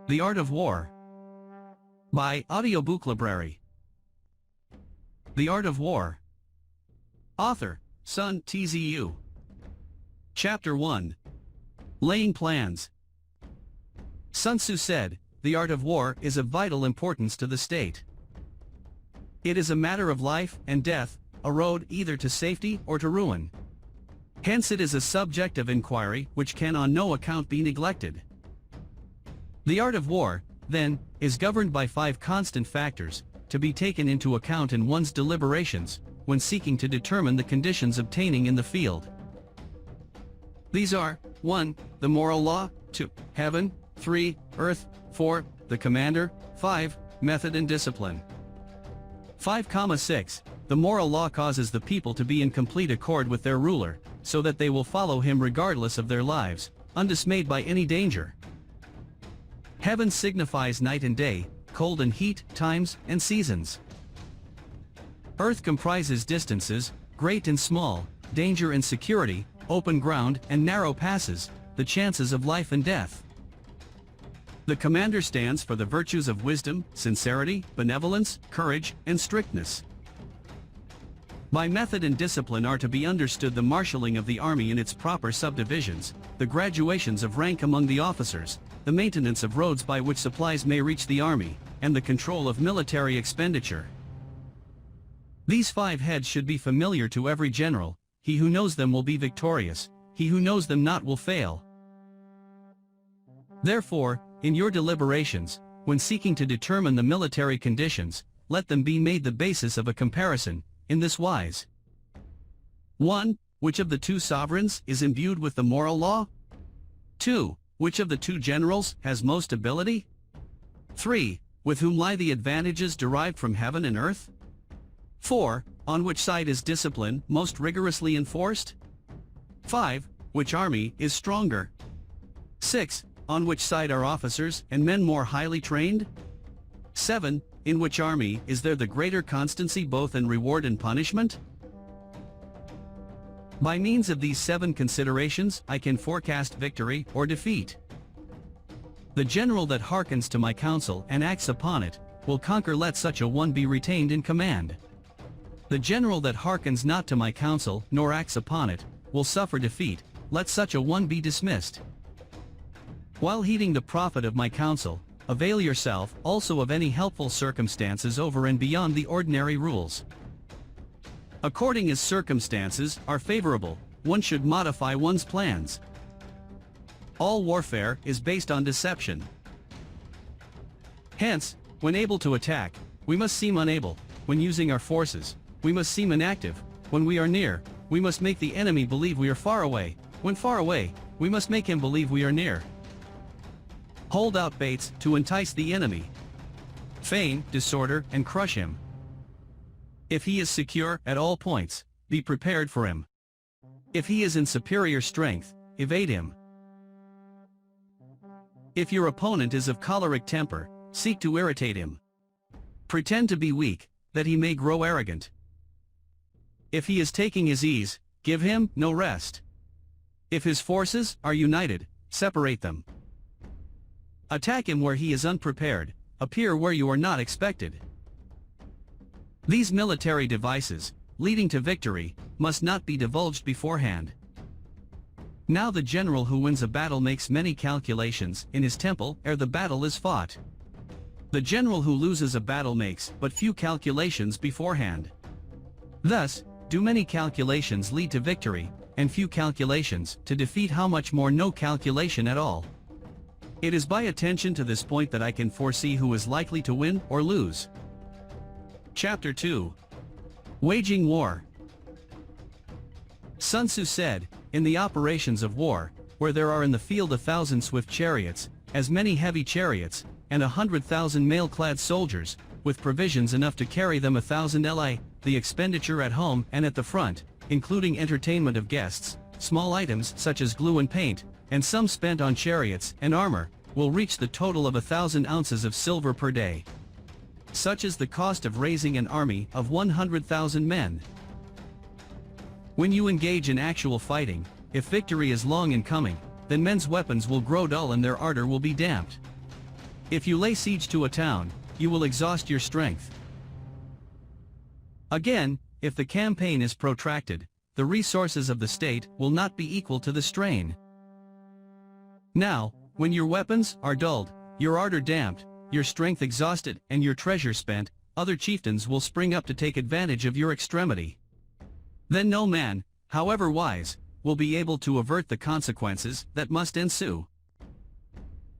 The Art of War. By Audiobook Library. The Art of War. Author, Sun TZU. Chapter 1. Laying Plans. Sun Tzu said, "The art of war is of vital importance to the state. It is a matter of life and death, a road either to safety or to ruin. Hence it is a subject of inquiry which can on no account be neglected." The art of war, then, is governed by 5 constant factors, to be taken into account in one's deliberations, when seeking to determine the conditions obtaining in the field. These are, 1. The moral law, 2. Heaven, 3. Earth, 4. The commander, 5. Method and discipline. 5,6. The moral law causes the people to be in complete accord with their ruler, so that they will follow him regardless of their lives, undismayed by any danger. Heaven signifies night and day, cold and heat, times and seasons. Earth comprises distances, great and small, danger and security, open ground and narrow passes, the chances of life and death. The commander stands for the virtues of wisdom, sincerity, benevolence, courage, and strictness. By method and discipline are to be understood the marshalling of the army in its proper subdivisions, the graduations of rank among the officers, the maintenance of roads by which supplies may reach the army, and the control of military expenditure. These 5 heads should be familiar to every general. He who knows them will be victorious, he who knows them not will fail. Therefore, in your deliberations, when seeking to determine the military conditions, let them be made the basis of a comparison, in this wise. 1. Which of the 2 sovereigns is imbued with the moral law? 2. Which of the 2 generals has most ability? 3. With whom lie the advantages derived from heaven and earth? 4. On which side is discipline most rigorously enforced? 5. Which army is stronger? 6. On which side are officers and men more highly trained? 7. In which army is there the greater constancy both in reward and punishment? By means of these 7 considerations I can forecast victory or defeat. The general that hearkens to my counsel and acts upon it, will conquer. Let such a one be retained in command. The general that hearkens not to my counsel nor acts upon it, will suffer defeat. Let such a one be dismissed. While heeding the profit of my counsel, avail yourself also of any helpful circumstances over and beyond the ordinary rules. According as circumstances are favorable, one should modify one's plans. All warfare is based on deception. Hence, when able to attack, we must seem unable. When using our forces, we must seem inactive. When we are near, we must make the enemy believe we are far away. When far away, we must make him believe we are near. Hold out baits to entice the enemy. Feign disorder and crush him. If he is secure at all points, be prepared for him. If he is in superior strength, evade him. If your opponent is of choleric temper, seek to irritate him. Pretend to be weak, that he may grow arrogant. If he is taking his ease, give him no rest. If his forces are united, separate them. Attack him where he is unprepared, appear where you are not expected. These military devices, leading to victory, must not be divulged beforehand. Now the general who wins a battle makes many calculations in his temple ere the battle is fought. The general who loses a battle makes but few calculations beforehand. Thus, do many calculations lead to victory, and few calculations to defeat. How much more no calculation at all? It is by attention to this point that I can foresee who is likely to win or lose. Chapter 2. Waging War. Sun Tzu said, "In the operations of war, where there are in the field 1,000 swift chariots, as many heavy chariots, and 100,000 mail-clad soldiers, with provisions enough to carry them 1,000 li, the expenditure at home and at the front, including entertainment of guests, small items such as glue and paint, and some spent on chariots and armor, will reach the total of 1,000 ounces of silver per day. Such is the cost of raising an army of 100,000 men." When you engage in actual fighting, if victory is long in coming, then men's weapons will grow dull and their ardor will be damped. If you lay siege to a town, you will exhaust your strength. Again, if the campaign is protracted, the resources of the state will not be equal to the strain. Now, when your weapons are dulled, your ardor damped, your strength exhausted, and your treasure spent, other chieftains will spring up to take advantage of your extremity. Then no man, however wise, will be able to avert the consequences that must ensue.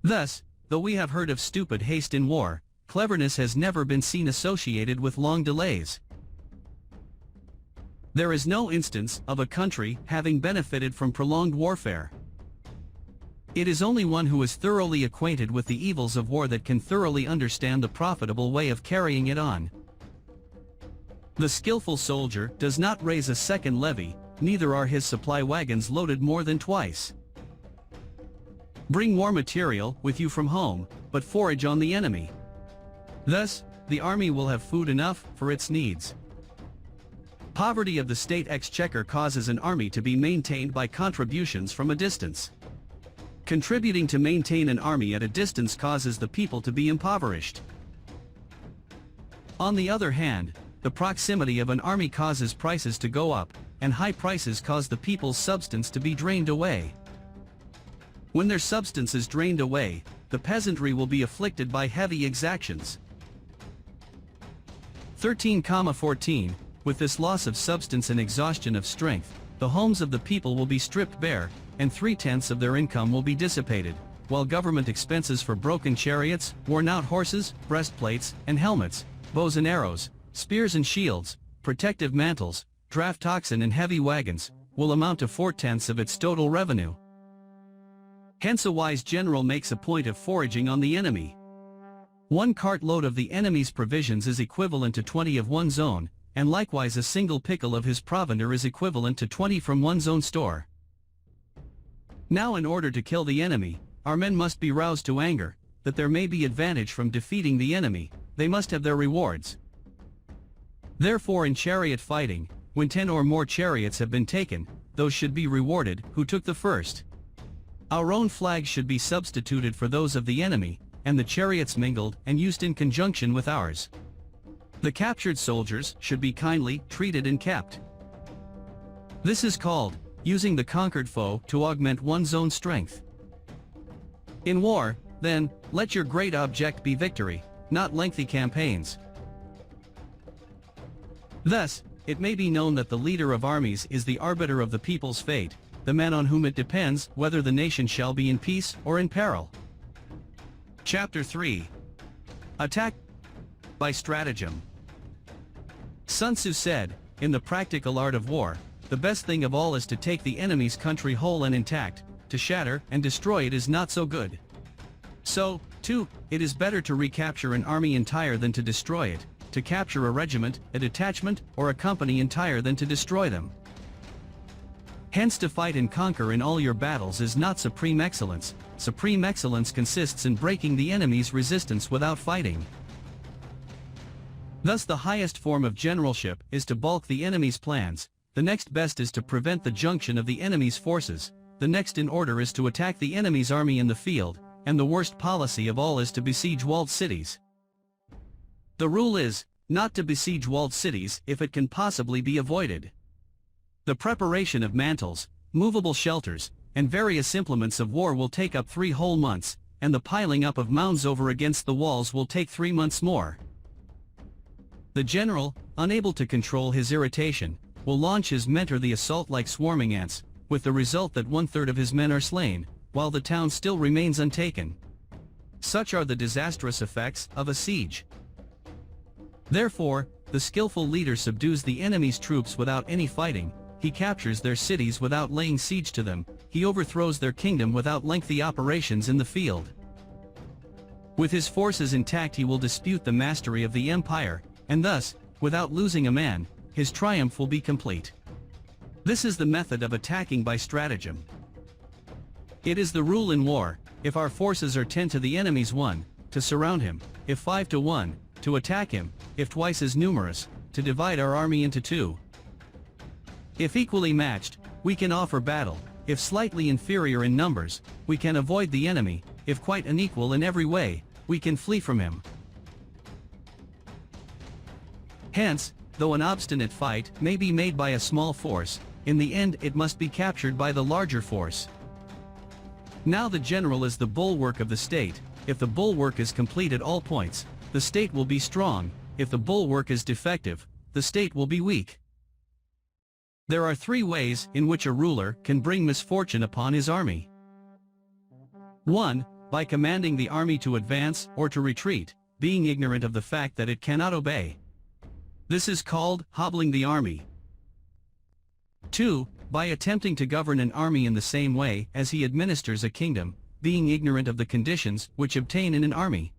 Thus, though we have heard of stupid haste in war, cleverness has never been seen associated with long delays. There is no instance of a country having benefited from prolonged warfare. It is only one who is thoroughly acquainted with the evils of war that can thoroughly understand the profitable way of carrying it on. The skillful soldier does not raise a second levy, neither are his supply wagons loaded more than twice. Bring war material with you from home, but forage on the enemy. Thus, the army will have food enough for its needs. Poverty of the state exchequer causes an army to be maintained by contributions from a distance. Contributing to maintain an army at a distance causes the people to be impoverished. On the other hand, the proximity of an army causes prices to go up, and high prices cause the people's substance to be drained away. When their substance is drained away, the peasantry will be afflicted by heavy exactions. 13,14 With this loss of substance and exhaustion of strength, the homes of the people will be stripped bare, and 3/10 of their income will be dissipated, while government expenses for broken chariots, worn-out horses, breastplates, and helmets, bows and arrows, spears and shields, protective mantles, draft oxen and heavy wagons, will amount to 4/10 of its total revenue. Hence a wise general makes a point of foraging on the enemy. 1 cartload of the enemy's provisions is equivalent to 20 of one's own, and likewise a single pickle of his provender is equivalent to 20 from one's own store. Now in order to kill the enemy, our men must be roused to anger, that there may be advantage from defeating the enemy, they must have their rewards. Therefore in chariot fighting, when 10 or more chariots have been taken, those should be rewarded who took the first. Our own flags should be substituted for those of the enemy, and the chariots mingled and used in conjunction with ours. The captured soldiers should be kindly treated and kept. This is called using the conquered foe to augment one's own strength. In war, then, let your great object be victory, not lengthy campaigns. Thus, it may be known that the leader of armies is the arbiter of the people's fate, the man on whom it depends whether the nation shall be in peace or in peril. Chapter 3. Attack by Stratagem. Sun Tzu said, in the practical art of war, the best thing of all is to take the enemy's country whole and intact, to shatter and destroy it is not so good. So, too, it is better to recapture an army entire than to destroy it, to capture a regiment, a detachment, or a company entire than to destroy them. Hence to fight and conquer in all your battles is not supreme excellence. Supreme excellence consists in breaking the enemy's resistance without fighting. Thus the highest form of generalship is to balk the enemy's plans, the next best is to prevent the junction of the enemy's forces, the next in order is to attack the enemy's army in the field, and the worst policy of all is to besiege walled cities. The rule is, not to besiege walled cities if it can possibly be avoided. The preparation of mantles, movable shelters, and various implements of war will take up 3 whole months, and the piling up of mounds over against the walls will take 3 months more. The general, unable to control his irritation, will launch his mentor the assault like swarming ants, with the result that 1/3 of his men are slain, while the town still remains untaken. Such are the disastrous effects of a siege. Therefore, the skillful leader subdues the enemy's troops without any fighting, he captures their cities without laying siege to them, he overthrows their kingdom without lengthy operations in the field. With his forces intact he will dispute the mastery of the empire, and thus, without losing a man, his triumph will be complete. This is the method of attacking by stratagem. It is the rule in war, if our forces are 10 to the enemy's 1, to surround him, if 5 to 1, to attack him, if twice as numerous, to divide our army into 2. If equally matched, we can offer battle, If slightly inferior in numbers, we can avoid the enemy; if quite unequal in every way, we can flee from him. Hence, though an obstinate fight may be made by a small force, in the end it must be captured by the larger force. Now the general is the bulwark of the state. If the bulwark is complete at all points, the state will be strong; if the bulwark is defective, the state will be weak. There are three ways in which a ruler can bring misfortune upon his army. 1. By commanding the army to advance or to retreat, being ignorant of the fact that it cannot obey. This is called hobbling the army. 2. By attempting to govern an army in the same way as he administers a kingdom, being ignorant of the conditions which obtain in an army.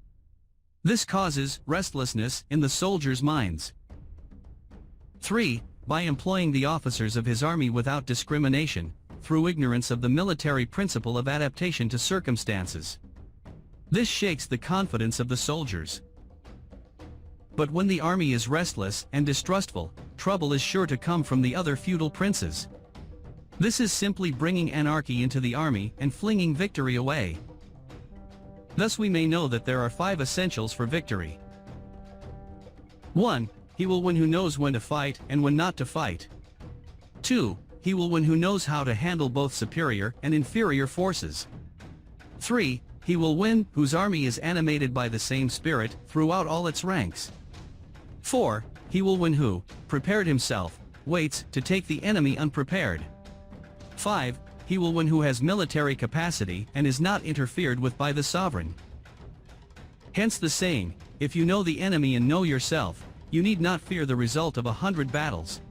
This causes restlessness in the soldiers' minds. 3. By employing the officers of his army without discrimination, through ignorance of the military principle of adaptation to circumstances. This shakes the confidence of the soldiers. But when the army is restless and distrustful, trouble is sure to come from the other feudal princes. This is simply bringing anarchy into the army and flinging victory away. Thus we may know that there are 5 essentials for victory. 1. He will win who knows when to fight and when not to fight. 2. He will win who knows how to handle both superior and inferior forces. 3. He will win whose army is animated by the same spirit throughout all its ranks. 4. He will win who, prepared himself, waits to take the enemy unprepared. 5. He will win who has military capacity and is not interfered with by the sovereign. Hence the saying, if you know the enemy and know yourself, you need not fear the result of 100 battles.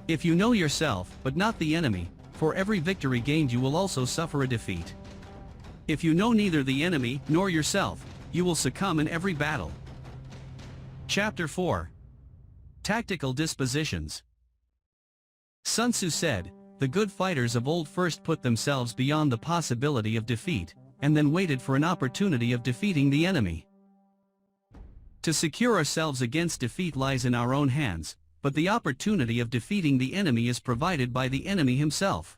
If you know yourself but not the enemy, for every victory gained you will also suffer a defeat. If you know neither the enemy nor yourself, you will succumb in every battle. Chapter 4. Tactical Dispositions. Sun Tzu said, "The good fighters of old first put themselves beyond the possibility of defeat, and then waited for an opportunity of defeating the enemy." To secure ourselves against defeat lies in our own hands, but the opportunity of defeating the enemy is provided by the enemy himself.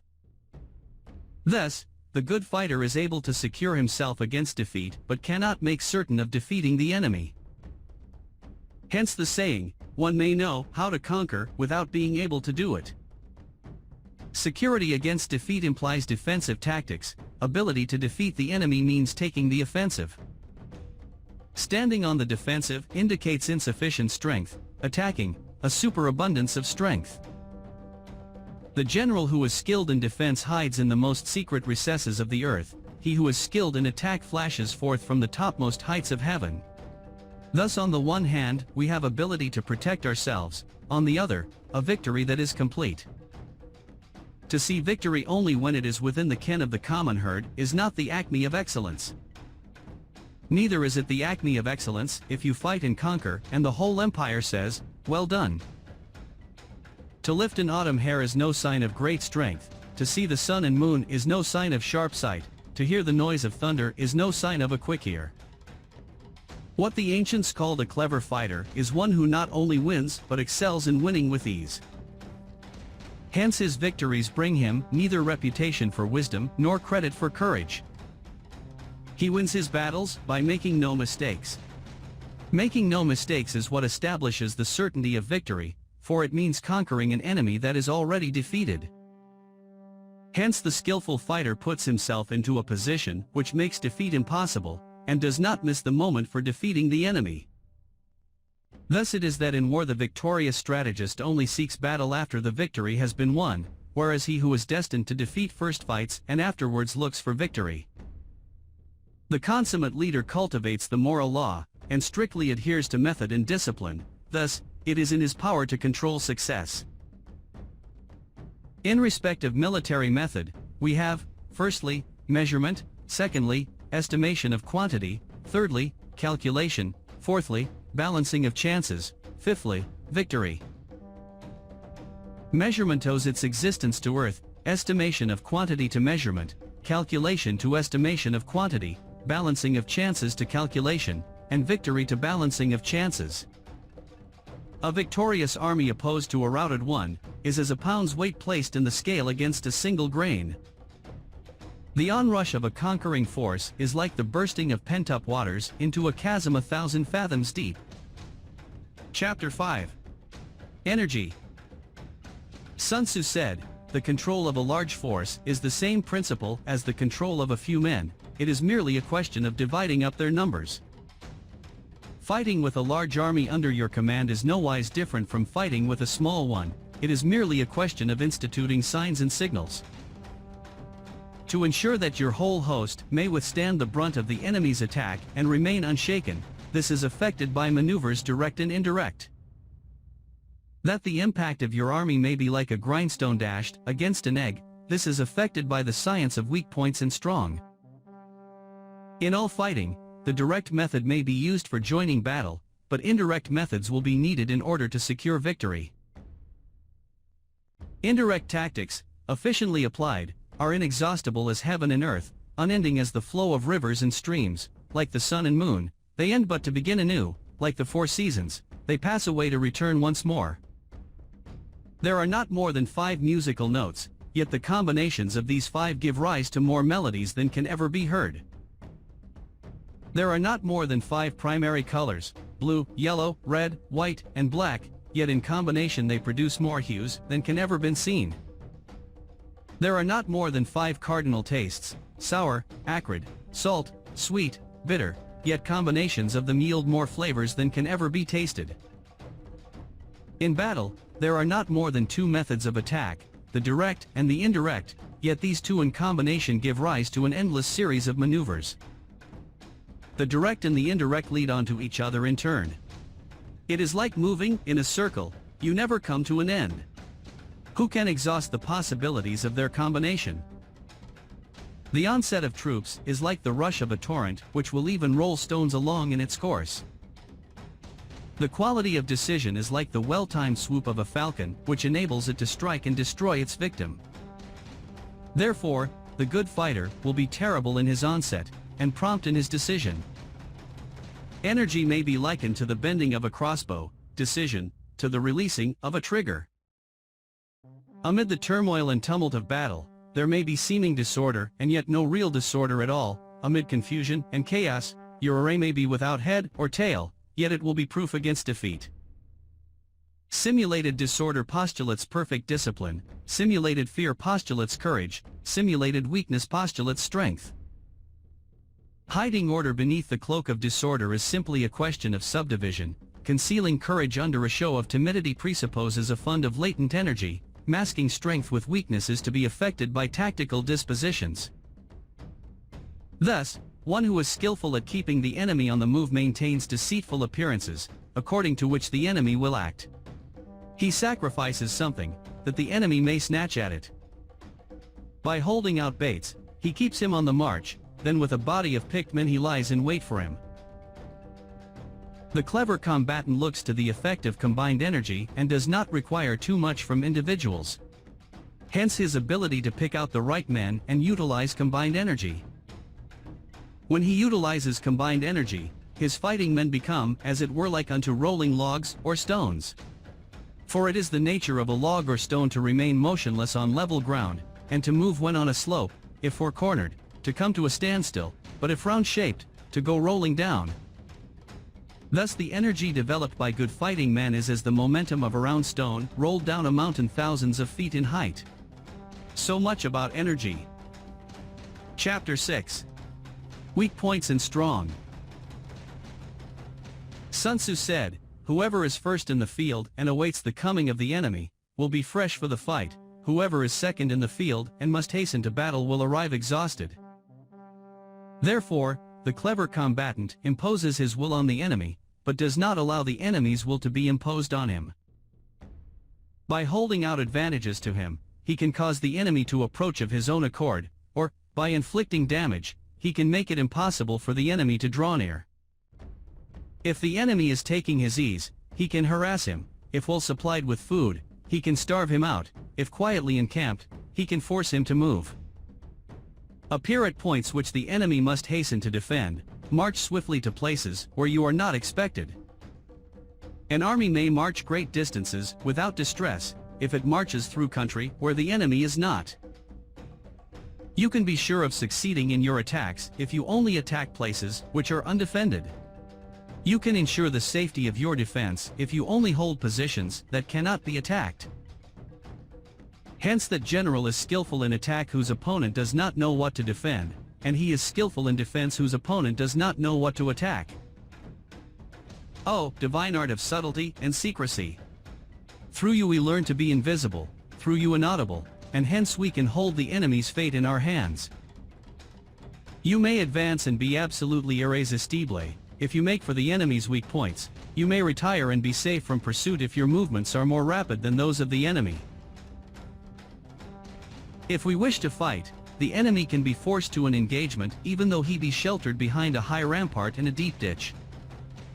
Thus, the good fighter is able to secure himself against defeat but cannot make certain of defeating the enemy. Hence the saying, one may know how to conquer without being able to do it. Security against defeat implies defensive tactics. Ability to defeat the enemy means taking the offensive. Standing on the defensive indicates insufficient strength, attacking, a superabundance of strength. The general who is skilled in defense hides in the most secret recesses of the earth; he who is skilled in attack flashes forth from the topmost heights of heaven. Thus on the one hand, we have ability to protect ourselves, on the other, a victory that is complete. To see victory only when it is within the ken of the common herd is not the acme of excellence. Neither is it the acme of excellence if you fight and conquer and the whole empire says, "Well done." To lift an autumn hair is no sign of great strength, to see the sun and moon is no sign of sharp sight, to hear the noise of thunder is no sign of a quick ear. What the ancients called a clever fighter is one who not only wins but excels in winning with ease. Hence his victories bring him neither reputation for wisdom nor credit for courage. He wins his battles by making no mistakes. Making no mistakes is what establishes the certainty of victory, for it means conquering an enemy that is already defeated. Hence the skillful fighter puts himself into a position which makes defeat impossible, and does not miss the moment for defeating the enemy. Thus it is that in war the victorious strategist only seeks battle after the victory has been won, whereas he who is destined to defeat first fights and afterwards looks for victory. The consummate leader cultivates the moral law, and strictly adheres to method and discipline, thus, it is in his power to control success. In respect of military method, we have, firstly, measurement; secondly, estimation of quantity; thirdly, calculation; fourthly, balancing of chances; fifthly, victory. Measurement owes its existence to earth, estimation of quantity to measurement, calculation to estimation of quantity, balancing of chances to calculation, and victory to balancing of chances. A victorious army opposed to a routed one, is as a pound's weight placed in the scale against a single grain. The onrush of a conquering force is like the bursting of pent-up waters into a chasm 1,000 fathoms deep. Chapter 5. Energy. Sun Tzu said, "The control of a large force is the same principle as the control of a few men, it is merely a question of dividing up their numbers." Fighting with a large army under your command is nowise different from fighting with a small one, it is merely a question of instituting signs and signals. To ensure that your whole host may withstand the brunt of the enemy's attack and remain unshaken, this is effected by maneuvers direct and indirect. That the impact of your army may be like a grindstone dashed against an egg, this is effected by the science of weak points and strong. In all fighting, the direct method may be used for joining battle, but indirect methods will be needed in order to secure victory. Indirect tactics, efficiently applied, are inexhaustible as heaven and earth, unending as the flow of rivers and streams, like the sun and moon, they end but to begin anew, like the four seasons, they pass away to return once more. There are not more than 5 musical notes, yet the combinations of these 5 give rise to more melodies than can ever be heard. There are not more than 5 primary colors, blue, yellow, red, white, and black, yet in combination they produce more hues than can ever been seen. There are not more than 5 cardinal tastes, sour, acrid, salt, sweet, bitter, yet combinations of them yield more flavors than can ever be tasted. In battle, there are not more than 2 methods of attack, the direct and the indirect, yet these 2 in combination give rise to an endless series of maneuvers. The direct and the indirect lead on to each other in turn. It is like moving in a circle, you never come to an end. Who can exhaust the possibilities of their combination? The onset of troops is like the rush of a torrent which will even roll stones along in its course. The quality of decision is like the well-timed swoop of a falcon which enables it to strike and destroy its victim. Therefore, the good fighter will be terrible in his onset, and prompt in his decision. Energy may be likened to the bending of a crossbow, decision, to the releasing of a trigger. Amid the turmoil and tumult of battle, there may be seeming disorder and yet no real disorder at all. Amid confusion and chaos, your array may be without head or tail, yet it will be proof against defeat. Simulated disorder postulates perfect discipline, simulated fear postulates courage, simulated weakness postulates strength. Hiding order beneath the cloak of disorder is simply a question of subdivision. Concealing courage under a show of timidity presupposes a fund of latent energy. Masking strength with weakness is to be affected by tactical dispositions. Thus, one who is skillful at keeping the enemy on the move maintains deceitful appearances, according to which the enemy will act. He sacrifices something, that the enemy may snatch at it. By holding out baits, he keeps him on the march, then with a body of picked men he lies in wait for him. The clever combatant looks to the effect of combined energy and does not require too much from individuals. Hence his ability to pick out the right men and utilize combined energy. When he utilizes combined energy, his fighting men become as it were like unto rolling logs or stones. For it is the nature of a log or stone to remain motionless on level ground, and to move when on a slope, if four-cornered, to come to a standstill, but if round-shaped, to go rolling down. Thus the energy developed by good fighting men is as the momentum of a round stone rolled down a mountain thousands of feet in height. So much about energy. Chapter 6. Weak points and strong. Sun Tzu said, "Whoever is first in the field and awaits the coming of the enemy, will be fresh for the fight. Whoever is second in the field and must hasten to battle will arrive exhausted." Therefore, the clever combatant imposes his will on the enemy, but does not allow the enemy's will to be imposed on him. By holding out advantages to him, he can cause the enemy to approach of his own accord, or, by inflicting damage, he can make it impossible for the enemy to draw near. If the enemy is taking his ease, he can harass him. If well supplied with food, he can starve him out. If quietly encamped, he can force him to move. Appear at points which the enemy must hasten to defend. March swiftly to places where you are not expected. An army may march great distances without distress, if it marches through country where the enemy is not. You can be sure of succeeding in your attacks if you only attack places which are undefended. You can ensure the safety of your defense if you only hold positions that cannot be attacked. Hence that general is skillful in attack whose opponent does not know what to defend, and he is skillful in defense whose opponent does not know what to attack. Oh, divine art of subtlety and secrecy! Through you we learn to be invisible, through you inaudible, and hence we can hold the enemy's fate in our hands. You may advance and be absolutely irresistible. If you make for the enemy's weak points, you may retire and be safe from pursuit if your movements are more rapid than those of the enemy. If we wish to fight, the enemy can be forced to an engagement even though he be sheltered behind a high rampart in a deep ditch.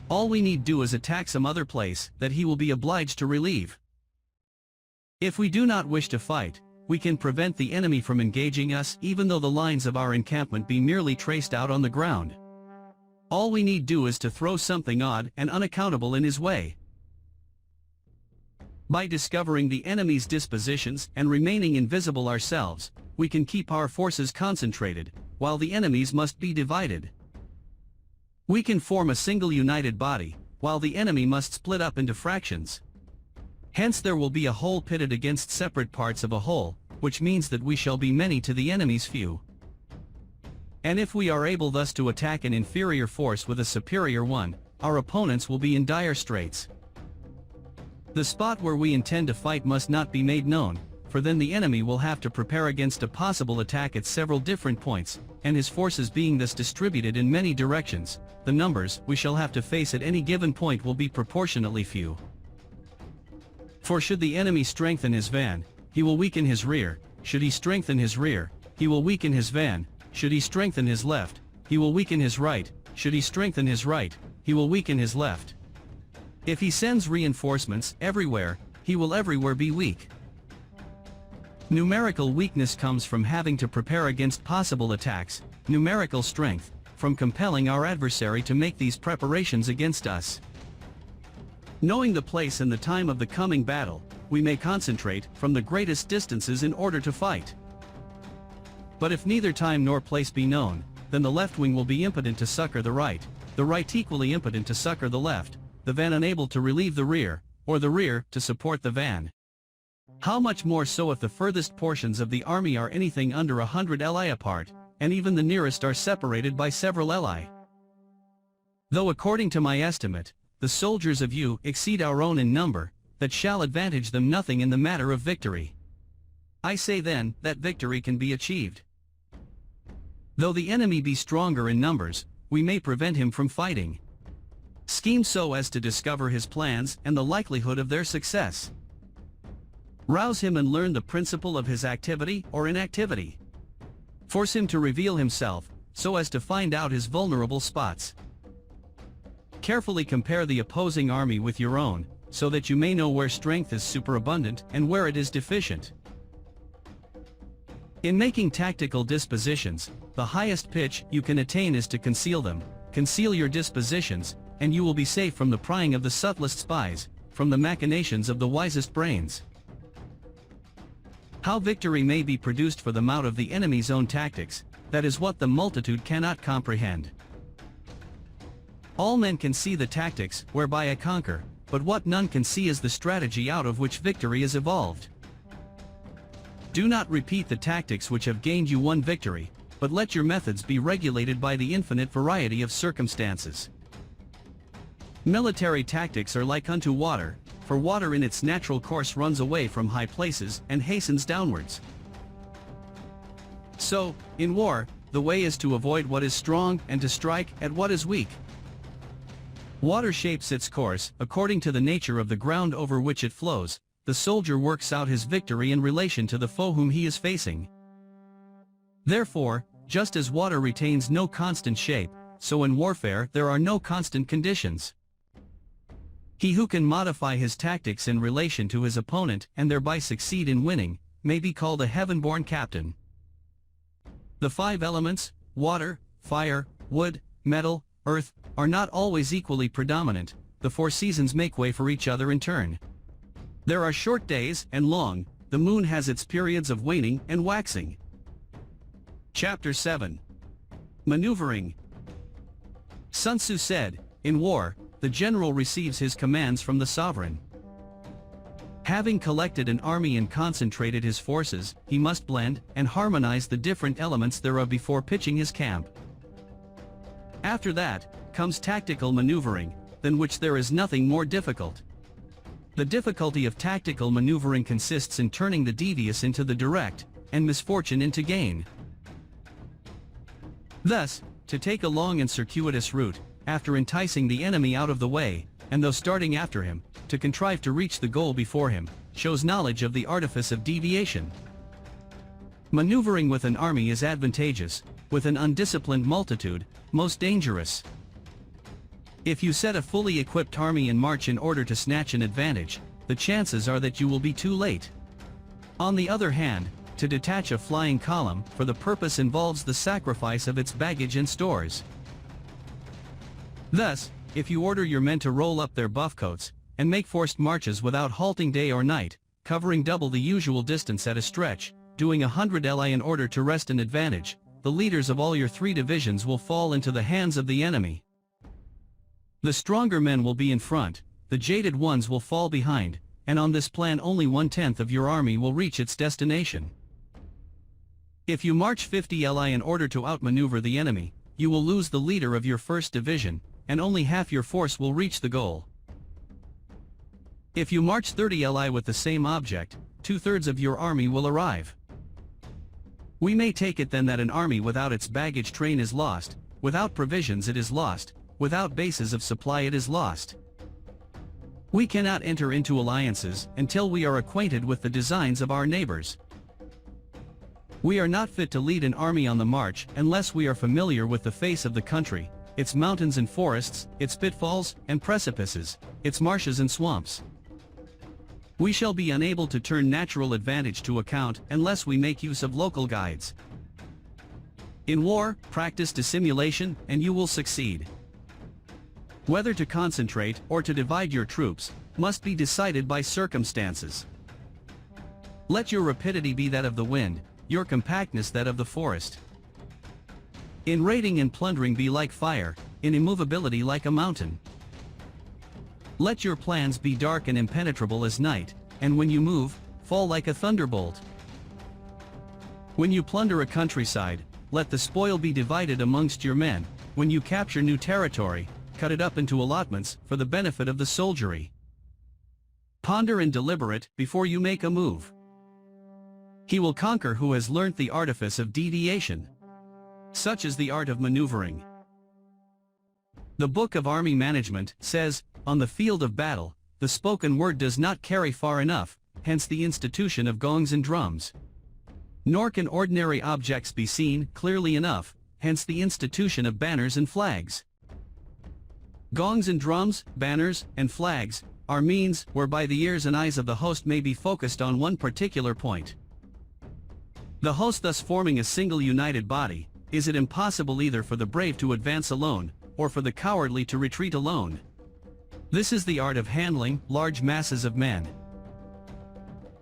All we need do is attack some other place that he will be obliged to relieve. If we do not wish to fight, we can prevent the enemy from engaging us even though the lines of our encampment be merely traced out on the ground. All we need do is to throw something odd and unaccountable in his way. By discovering the enemy's dispositions and remaining invisible ourselves, we can keep our forces concentrated, while the enemy's must be divided. We can form a single united body, while the enemy must split up into fractions. Hence there will be a whole pitted against separate parts of a whole, which means that we shall be many to the enemy's few. And if we are able thus to attack an inferior force with a superior one, our opponents will be in dire straits. The spot where we intend to fight must not be made known, for then the enemy will have to prepare against a possible attack at several different points, and his forces being thus distributed in many directions, the numbers we shall have to face at any given point will be proportionately few. For should the enemy strengthen his van, he will weaken his rear; should he strengthen his rear, he will weaken his van; should he strengthen his left, he will weaken his right; should he strengthen his right, he will weaken his left. If he sends reinforcements everywhere, he will everywhere be weak. Numerical weakness comes from having to prepare against possible attacks, numerical strength, from compelling our adversary to make these preparations against us. Knowing the place and the time of the coming battle, we may concentrate from the greatest distances in order to fight. But if neither time nor place be known, then the left wing will be impotent to succor the right equally impotent to succor the left, the van unable to relieve the rear, or the rear to support the van. How much more so if the furthest portions of the army are anything under 100 li apart, and even the nearest are separated by several li. Though according to my estimate, the soldiers of you exceed our own in number, that shall advantage them nothing in the matter of victory. I say then, that victory can be achieved. Though the enemy be stronger in numbers, we may prevent him from fighting. Scheme so as to discover his plans and the likelihood of their success. Rouse him and learn the principle of his activity or inactivity. Force him to reveal himself, so as to find out his vulnerable spots. Carefully compare the opposing army with your own, so that you may know where strength is superabundant and where it is deficient. In making tactical dispositions, the highest pitch you can attain is to conceal them. Conceal your dispositions, and you will be safe from the prying of the subtlest spies, from the machinations of the wisest brains. How victory may be produced for them out of the enemy's own tactics, that is what the multitude cannot comprehend. All men can see the tactics whereby I conquer, but what none can see is the strategy out of which victory is evolved. Do not repeat the tactics which have gained you one victory, but let your methods be regulated by the infinite variety of circumstances. Military tactics are like unto water, for water in its natural course runs away from high places and hastens downwards. So, in war, the way is to avoid what is strong and to strike at what is weak. Water shapes its course according to the nature of the ground over which it flows. The soldier works out his victory in relation to the foe whom he is facing. Therefore, just as water retains no constant shape, so in warfare there are no constant conditions. He who can modify his tactics in relation to his opponent and thereby succeed in winning, may be called a heaven-born captain. The 5 elements, water, fire, wood, metal, earth, are not always equally predominant. The 4 seasons make way for each other in turn. There are short days and long, the moon has its periods of waning and waxing. Chapter 7. Maneuvering. Sun Tzu said, "In war, the general receives his commands from the sovereign. Having collected an army and concentrated his forces, he must blend and harmonize the different elements thereof before pitching his camp. After that, comes tactical maneuvering, than which there is nothing more difficult. The difficulty of tactical maneuvering consists in turning the devious into the direct, and misfortune into gain. Thus, to take a long and circuitous route, after enticing the enemy out of the way, and though starting after him, to contrive to reach the goal before him, shows knowledge of the artifice of deviation. Maneuvering with an army is advantageous, with an undisciplined multitude, most dangerous. If you set a fully equipped army in march in order to snatch an advantage, the chances are that you will be too late. On the other hand, to detach a flying column for the purpose involves the sacrifice of its baggage and stores. Thus, if you order your men to roll up their buff coats, and make forced marches without halting day or night, covering double the usual distance at a stretch, doing 100 li in order to wrest an advantage, the leaders of all your 3 divisions will fall into the hands of the enemy. The stronger men will be in front, the jaded ones will fall behind, and on this plan only 1/10 of your army will reach its destination. If you march 50 li in order to outmaneuver the enemy, you will lose the leader of your first division, and only half your force will reach the goal. If you march 30 li with the same object, 2/3 of your army will arrive. We may take it then that an army without its baggage train is lost, without provisions it is lost, without bases of supply it is lost. We cannot enter into alliances until we are acquainted with the designs of our neighbors. We are not fit to lead an army on the march unless we are familiar with the face of the country, its mountains and forests, its pitfalls and precipices, its marshes and swamps. We shall be unable to turn natural advantage to account unless we make use of local guides. In war, practice dissimulation and you will succeed. Whether to concentrate or to divide your troops must be decided by circumstances. Let your rapidity be that of the wind, your compactness that of the forest. In raiding and plundering be like fire, in immovability like a mountain. Let your plans be dark and impenetrable as night, and when you move, fall like a thunderbolt. When you plunder a countryside, let the spoil be divided amongst your men. When you capture new territory, cut it up into allotments for the benefit of the soldiery. Ponder and deliberate before you make a move. He will conquer who has learnt the artifice of deviation. Such is the art of maneuvering. The Book of Army Management says, on the field of battle, the spoken word does not carry far enough, hence the institution of gongs and drums. Nor can ordinary objects be seen clearly enough, hence the institution of banners and flags. Gongs and drums, banners, and flags, are means whereby the ears and eyes of the host may be focused on one particular point. The host thus forming a single united body, is it impossible either for the brave to advance alone, or for the cowardly to retreat alone. This is the art of handling large masses of men.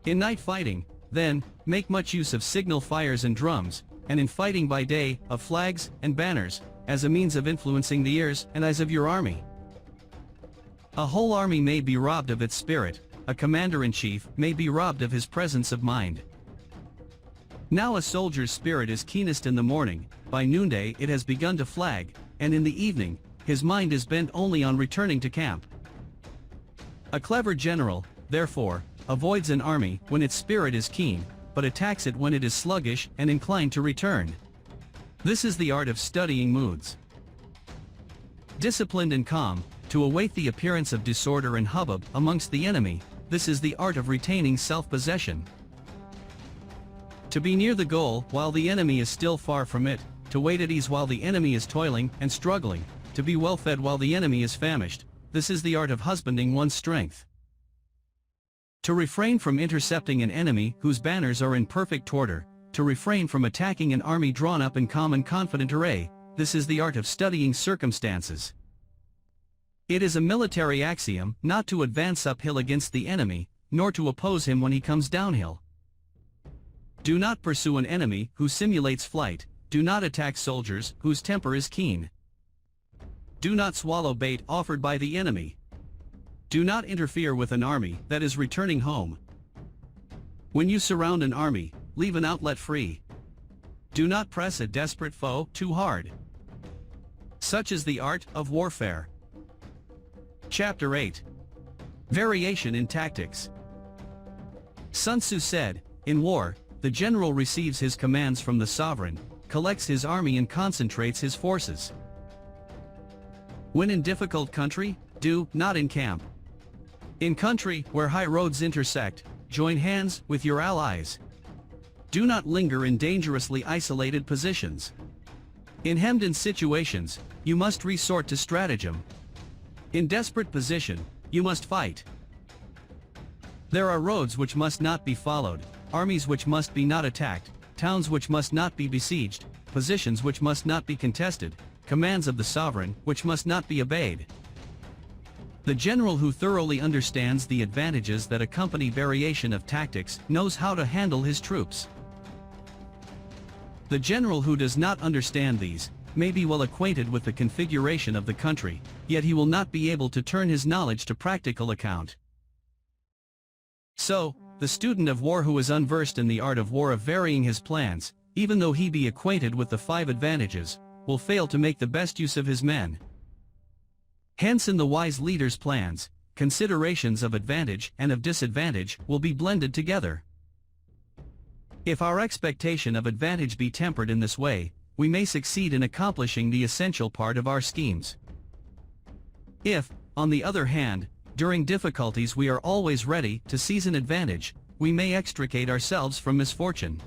In night fighting, then, make much use of signal fires and drums, and in fighting by day, of flags and banners, as a means of influencing the ears and eyes of your army. A whole army may be robbed of its spirit, a commander-in-chief may be robbed of his presence of mind. Now a soldier's spirit is keenest in the morning, by noonday it has begun to flag, and in the evening, his mind is bent only on returning to camp. A clever general, therefore, avoids an army when its spirit is keen, but attacks it when it is sluggish and inclined to return. This is the art of studying moods. Disciplined and calm, to await the appearance of disorder and hubbub amongst the enemy, this is the art of retaining self-possession. To be near the goal while the enemy is still far from it, to wait at ease while the enemy is toiling and struggling, to be well fed while the enemy is famished, this is the art of husbanding one's strength. To refrain from intercepting an enemy whose banners are in perfect order, to refrain from attacking an army drawn up in calm and confident array, this is the art of studying circumstances. It is a military axiom not to advance uphill against the enemy, nor to oppose him when he comes downhill. Do not pursue an enemy who simulates flight, do not attack soldiers whose temper is keen. Do not swallow bait offered by the enemy. Do not interfere with an army that is returning home. When you surround an army, leave an outlet free. Do not press a desperate foe too hard. Such is the art of warfare. Chapter 8. Variation in Tactics. Sun Tzu said, "In war, the general receives his commands from the sovereign, collects his army and concentrates his forces. When in difficult country, do not encamp. In country where high roads intersect, join hands with your allies. Do not linger in dangerously isolated positions. In hemmed-in situations, you must resort to stratagem. In desperate position, you must fight. There are roads which must not be followed, armies which must be not attacked, towns which must not be besieged, positions which must not be contested, commands of the sovereign which must not be obeyed." The general who thoroughly understands the advantages that accompany variation of tactics knows how to handle his troops. The general who does not understand these may be well acquainted with the configuration of the country, yet he will not be able to turn his knowledge to practical account. So, the student of war who is unversed in the art of war of varying his plans, even though he be acquainted with the 5 advantages, will fail to make the best use of his men. Hence in the wise leader's plans, considerations of advantage and of disadvantage will be blended together. If our expectation of advantage be tempered in this way, we may succeed in accomplishing the essential part of our schemes. If, on the other hand, during difficulties we are always ready to seize an advantage, we may extricate ourselves from misfortune.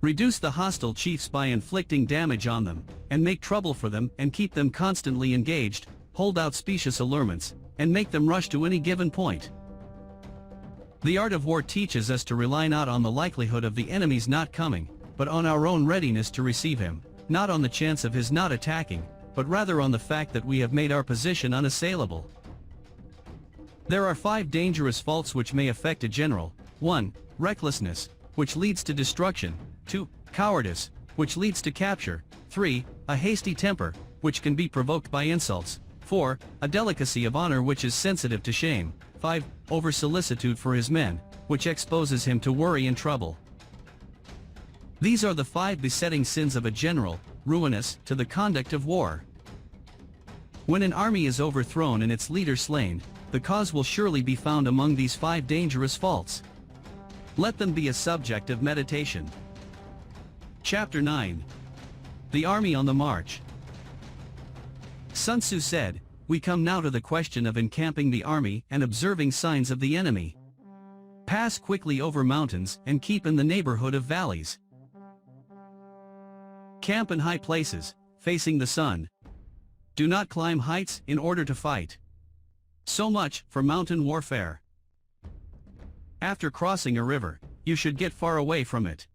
Reduce the hostile chiefs by inflicting damage on them, and make trouble for them and keep them constantly engaged, hold out specious allurements, and make them rush to any given point. The art of war teaches us to rely not on the likelihood of the enemy's not coming, but on our own readiness to receive him, not on the chance of his not attacking, but rather on the fact that we have made our position unassailable. There are 5 dangerous faults which may affect a general. 1. Recklessness, which leads to destruction. 2. Cowardice, which leads to capture. 3. A hasty temper, which can be provoked by insults. 4. A delicacy of honor which is sensitive to shame. 5. Over-solicitude for his men, which exposes him to worry and trouble. These are the 5 besetting sins of a general, ruinous to the conduct of war. When an army is overthrown and its leader slain, the cause will surely be found among these 5 dangerous faults. Let them be a subject of meditation. Chapter 9. The Army on the March. Sun Tzu said, "We come now to the question of encamping the army and observing signs of the enemy. Pass quickly over mountains and keep in the neighborhood of valleys. Camp in high places, facing the sun. Do not climb heights in order to fight." So much for mountain warfare. After crossing a river, you should get far away from it.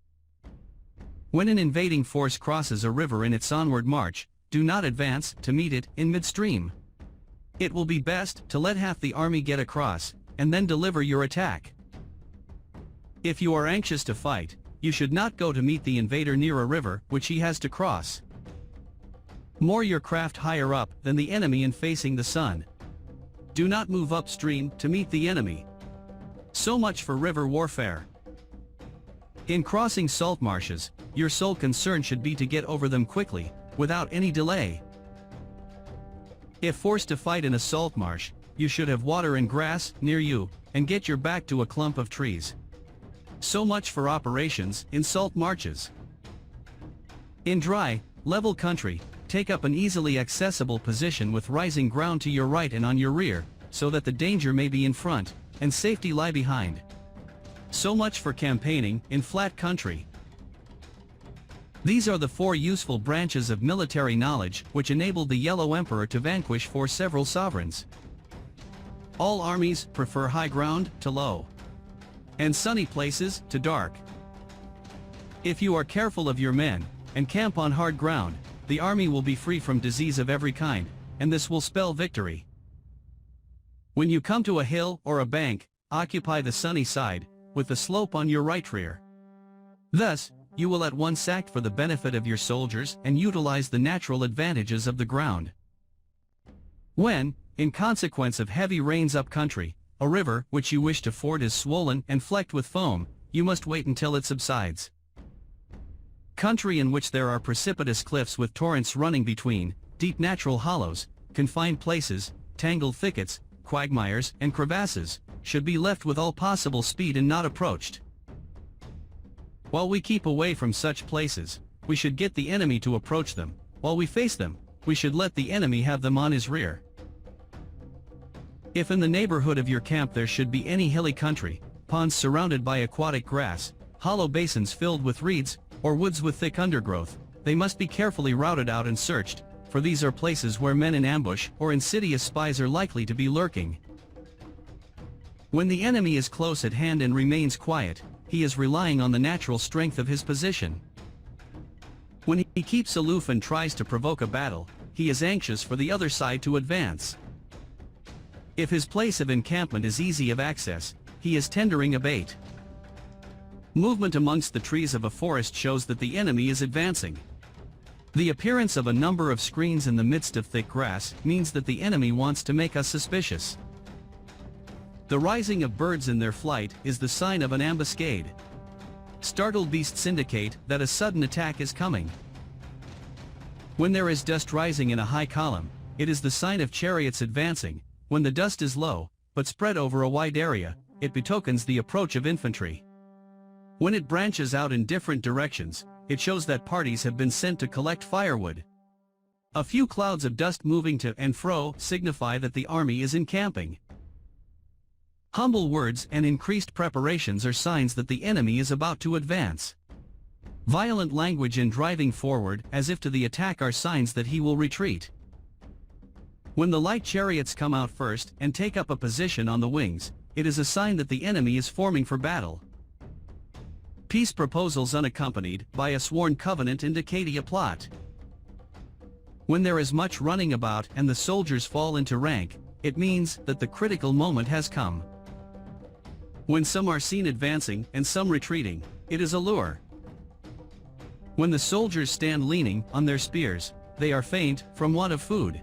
When an invading force crosses a river in its onward march, do not advance to meet it in midstream. It will be best to let half the army get across, and then deliver your attack. If you are anxious to fight, you should not go to meet the invader near a river which he has to cross. Moor your craft higher up than the enemy and facing the sun. Do not move upstream to meet the enemy. So much for river warfare. In crossing salt marshes, your sole concern should be to get over them quickly, without any delay. If forced to fight in a salt marsh, you should have water and grass near you, and get your back to a clump of trees. So much for operations in salt marshes. In dry, level country, take up an easily accessible position with rising ground to your right and on your rear, so that the danger may be in front, and safety lie behind. So much for campaigning in flat country. These are the 4 useful branches of military knowledge which enabled the Yellow Emperor to vanquish 4 several sovereigns. All armies prefer high ground to low, and sunny places to dark. If you are careful of your men, and camp on hard ground, the army will be free from disease of every kind, and this will spell victory. When you come to a hill or a bank, occupy the sunny side, with the slope on your right rear. Thus, you will at once act for the benefit of your soldiers and utilize the natural advantages of the ground. When, in consequence of heavy rains up country, a river which you wish to ford is swollen and flecked with foam, you must wait until it subsides. Country in which there are precipitous cliffs with torrents running between, deep natural hollows, confined places, tangled thickets, quagmires and crevasses, should be left with all possible speed and not approached. While we keep away from such places, we should get the enemy to approach them. While we face them, we should let the enemy have them on his rear. If in the neighborhood of your camp there should be any hilly country, ponds surrounded by aquatic grass, hollow basins filled with reeds, or woods with thick undergrowth, they must be carefully routed out and searched, for these are places where men in ambush or insidious spies are likely to be lurking. When the enemy is close at hand and remains quiet, he is relying on the natural strength of his position. When he keeps aloof and tries to provoke a battle, he is anxious for the other side to advance. If his place of encampment is easy of access, he is tendering a bait. Movement amongst the trees of a forest shows that the enemy is advancing. The appearance of a number of screens in the midst of thick grass means that the enemy wants to make us suspicious. The rising of birds in their flight is the sign of an ambuscade. Startled beasts indicate that a sudden attack is coming. When there is dust rising in a high column, it is the sign of chariots advancing. When the dust is low, but spread over a wide area, it betokens the approach of infantry. When it branches out in different directions, it shows that parties have been sent to collect firewood. A few clouds of dust moving to and fro signify that the army is encamping. Humble words and increased preparations are signs that the enemy is about to advance. Violent language and driving forward as if to the attack are signs that he will retreat. When the light chariots come out first and take up a position on the wings, it is a sign that the enemy is forming for battle. Peace proposals unaccompanied by a sworn covenant indicate a plot. When there is much running about and the soldiers fall into rank, it means that the critical moment has come. When some are seen advancing and some retreating, it is a lure. When the soldiers stand leaning on their spears, they are faint from want of food.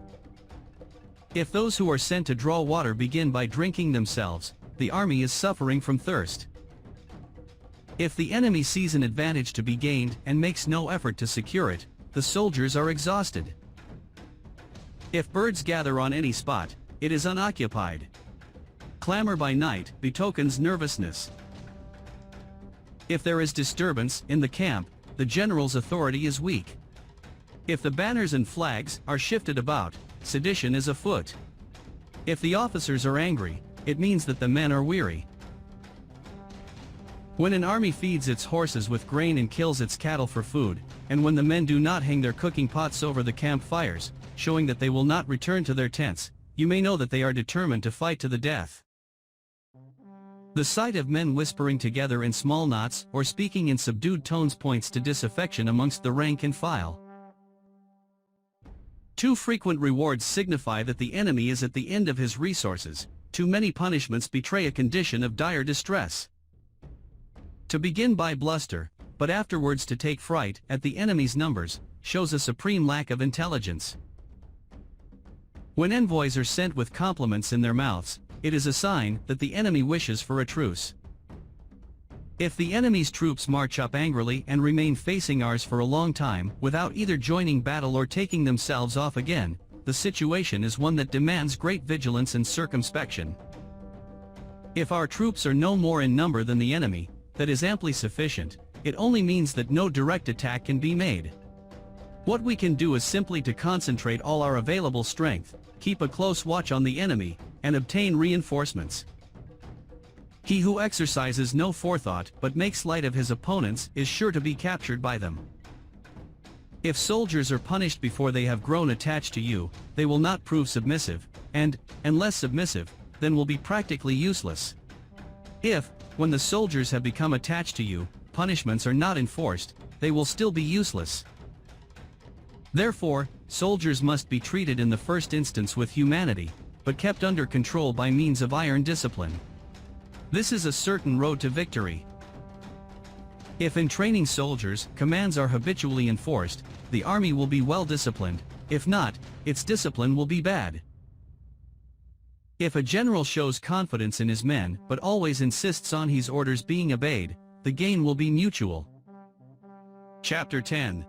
If those who are sent to draw water begin by drinking themselves, the army is suffering from thirst. If the enemy sees an advantage to be gained and makes no effort to secure it, the soldiers are exhausted. If birds gather on any spot, it is unoccupied. Clamor by night betokens nervousness. If there is disturbance in the camp, the general's authority is weak. If the banners and flags are shifted about, sedition is afoot. If the officers are angry, it means that the men are weary. When an army feeds its horses with grain and kills its cattle for food, and when the men do not hang their cooking pots over the campfires, showing that they will not return to their tents, you may know that they are determined to fight to the death. The sight of men whispering together in small knots or speaking in subdued tones points to disaffection amongst the rank and file. Too frequent rewards signify that the enemy is at the end of his resources. Too many punishments betray a condition of dire distress. To begin by bluster, but afterwards to take fright at the enemy's numbers, shows a supreme lack of intelligence. When envoys are sent with compliments in their mouths, it is a sign that the enemy wishes for a truce. If the enemy's troops march up angrily and remain facing ours for a long time without either joining battle or taking themselves off again, the situation is one that demands great vigilance and circumspection. If our troops are no more in number than the enemy, that is amply sufficient. It only means that no direct attack can be made. What we can do is simply to concentrate all our available strength, keep a close watch on the enemy, and obtain reinforcements. He who exercises no forethought but makes light of his opponents is sure to be captured by them. If soldiers are punished before they have grown attached to you, they will not prove submissive, and, unless submissive, then will be practically useless. If, when the soldiers have become attached to you, punishments are not enforced, they will still be useless. Therefore, soldiers must be treated in the first instance with humanity, but kept under control by means of iron discipline. This is a certain road to victory. If in training soldiers, commands are habitually enforced, the army will be well disciplined. If not, its discipline will be bad. If a general shows confidence in his men but always insists on his orders being obeyed, the gain will be mutual. Chapter 10.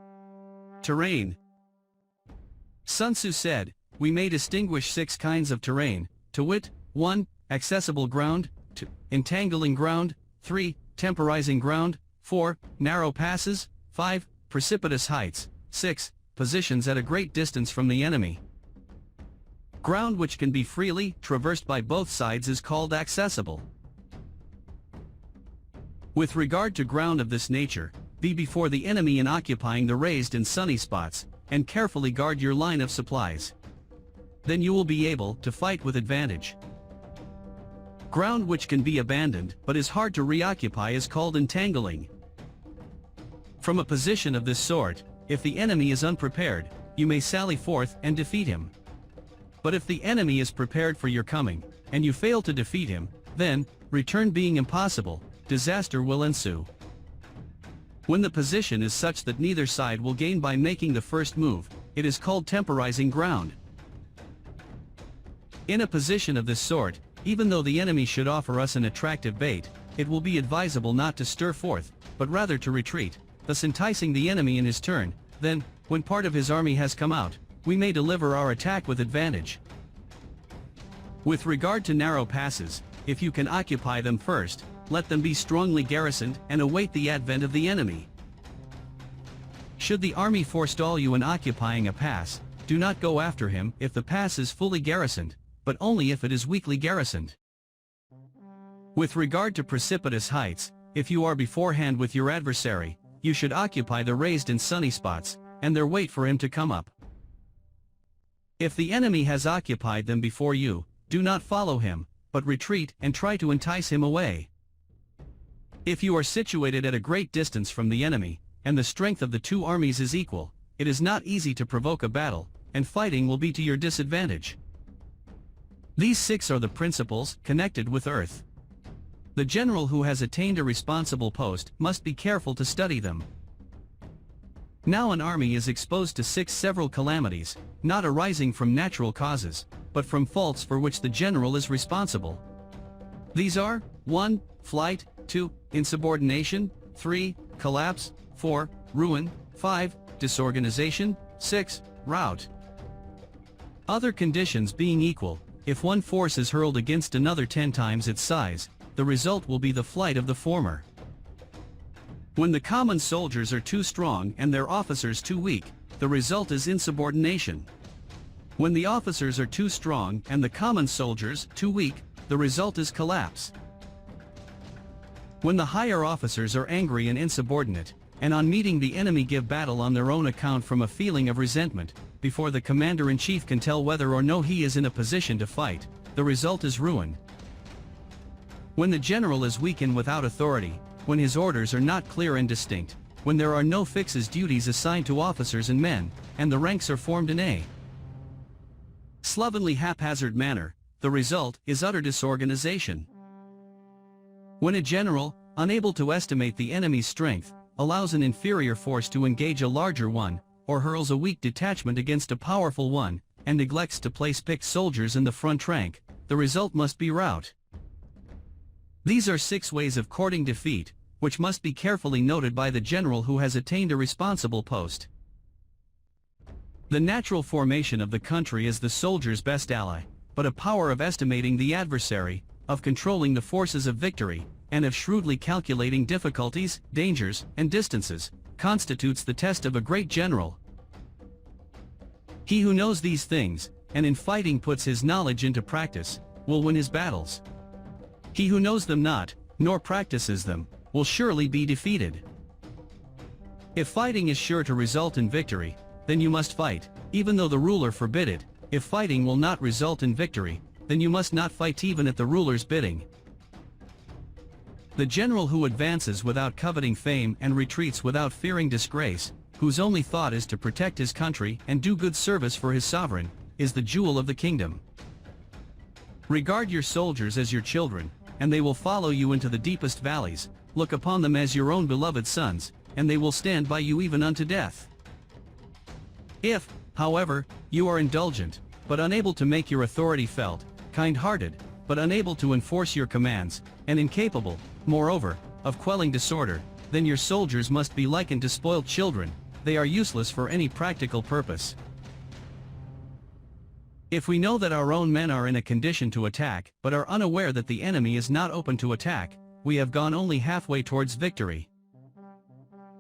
Terrain. Sun Tzu said, "We may distinguish 6 kinds of terrain, to wit, 1. Accessible ground, 2. Entangling ground, 3. Temporizing ground, 4. Narrow passes, 5. Precipitous heights, 6. Positions at a great distance from the enemy." Ground which can be freely traversed by both sides is called accessible. With regard to ground of this nature, be before the enemy in occupying the raised and sunny spots, and carefully guard your line of supplies. Then you will be able to fight with advantage. Ground which can be abandoned but is hard to reoccupy is called entangling. From a position of this sort, if the enemy is unprepared, you may sally forth and defeat him. But if the enemy is prepared for your coming, and you fail to defeat him, then, return being impossible, disaster will ensue. When the position is such that neither side will gain by making the first move, it is called temporizing ground. In a position of this sort, even though the enemy should offer us an attractive bait, it will be advisable not to stir forth, but rather to retreat, thus enticing the enemy in his turn. Then, when part of his army has come out, we may deliver our attack with advantage. With regard to narrow passes, if you can occupy them first, let them be strongly garrisoned and await the advent of the enemy. Should the army forestall you in occupying a pass, do not go after him if the pass is fully garrisoned, but only if it is weakly garrisoned. With regard to precipitous heights, if you are beforehand with your adversary, you should occupy the raised and sunny spots, and there wait for him to come up. If the enemy has occupied them before you, do not follow him, but retreat and try to entice him away. If you are situated at a great distance from the enemy, and the strength of the two armies is equal, it is not easy to provoke a battle, and fighting will be to your disadvantage. These 6 are the principles connected with earth. The general who has attained a responsible post must be careful to study them. Now an army is exposed to 6 several calamities, not arising from natural causes, but from faults for which the general is responsible. These are 1. Flight, 2. Insubordination, 3. Collapse, 4. Ruin, 5. Disorganization, 6. Rout. Other conditions being equal, if one force is hurled against another 10 times its size, the result will be the flight of the former. When the common soldiers are too strong and their officers too weak, the result is insubordination. When the officers are too strong and the common soldiers too weak, the result is collapse. When the higher officers are angry and insubordinate, and on meeting the enemy give battle on their own account from a feeling of resentment, before the commander-in-chief can tell whether or no he is in a position to fight, the result is ruin. When the general is weak and without authority, when his orders are not clear and distinct, when there are no fixed duties assigned to officers and men, and the ranks are formed in a slovenly haphazard manner, the result is utter disorganization. When a general, unable to estimate the enemy's strength, allows an inferior force to engage a larger one, or hurls a weak detachment against a powerful one, and neglects to place picked soldiers in the front rank, the result must be rout. These are 6 ways of courting defeat, which must be carefully noted by the general who has attained a responsible post. The natural formation of the country is the soldier's best ally, but a power of estimating the adversary, of controlling the forces of victory, and of shrewdly calculating difficulties, dangers, and distances, constitutes the test of a great general. He who knows these things, and in fighting puts his knowledge into practice, will win his battles. He who knows them not, nor practices them, will surely be defeated. If fighting is sure to result in victory, then you must fight, even though the ruler forbid it. If fighting will not result in victory, then you must not fight even at the ruler's bidding. The general who advances without coveting fame and retreats without fearing disgrace, whose only thought is to protect his country and do good service for his sovereign, is the jewel of the kingdom. Regard your soldiers as your children, and they will follow you into the deepest valleys, look upon them as your own beloved sons, and they will stand by you even unto death. If, however, you are indulgent, but unable to make your authority felt, kind-hearted, but unable to enforce your commands, and incapable, moreover, of quelling disorder, then your soldiers must be likened to spoiled children, they are useless for any practical purpose. If we know that our own men are in a condition to attack, but are unaware that the enemy is not open to attack, we have gone only halfway towards victory.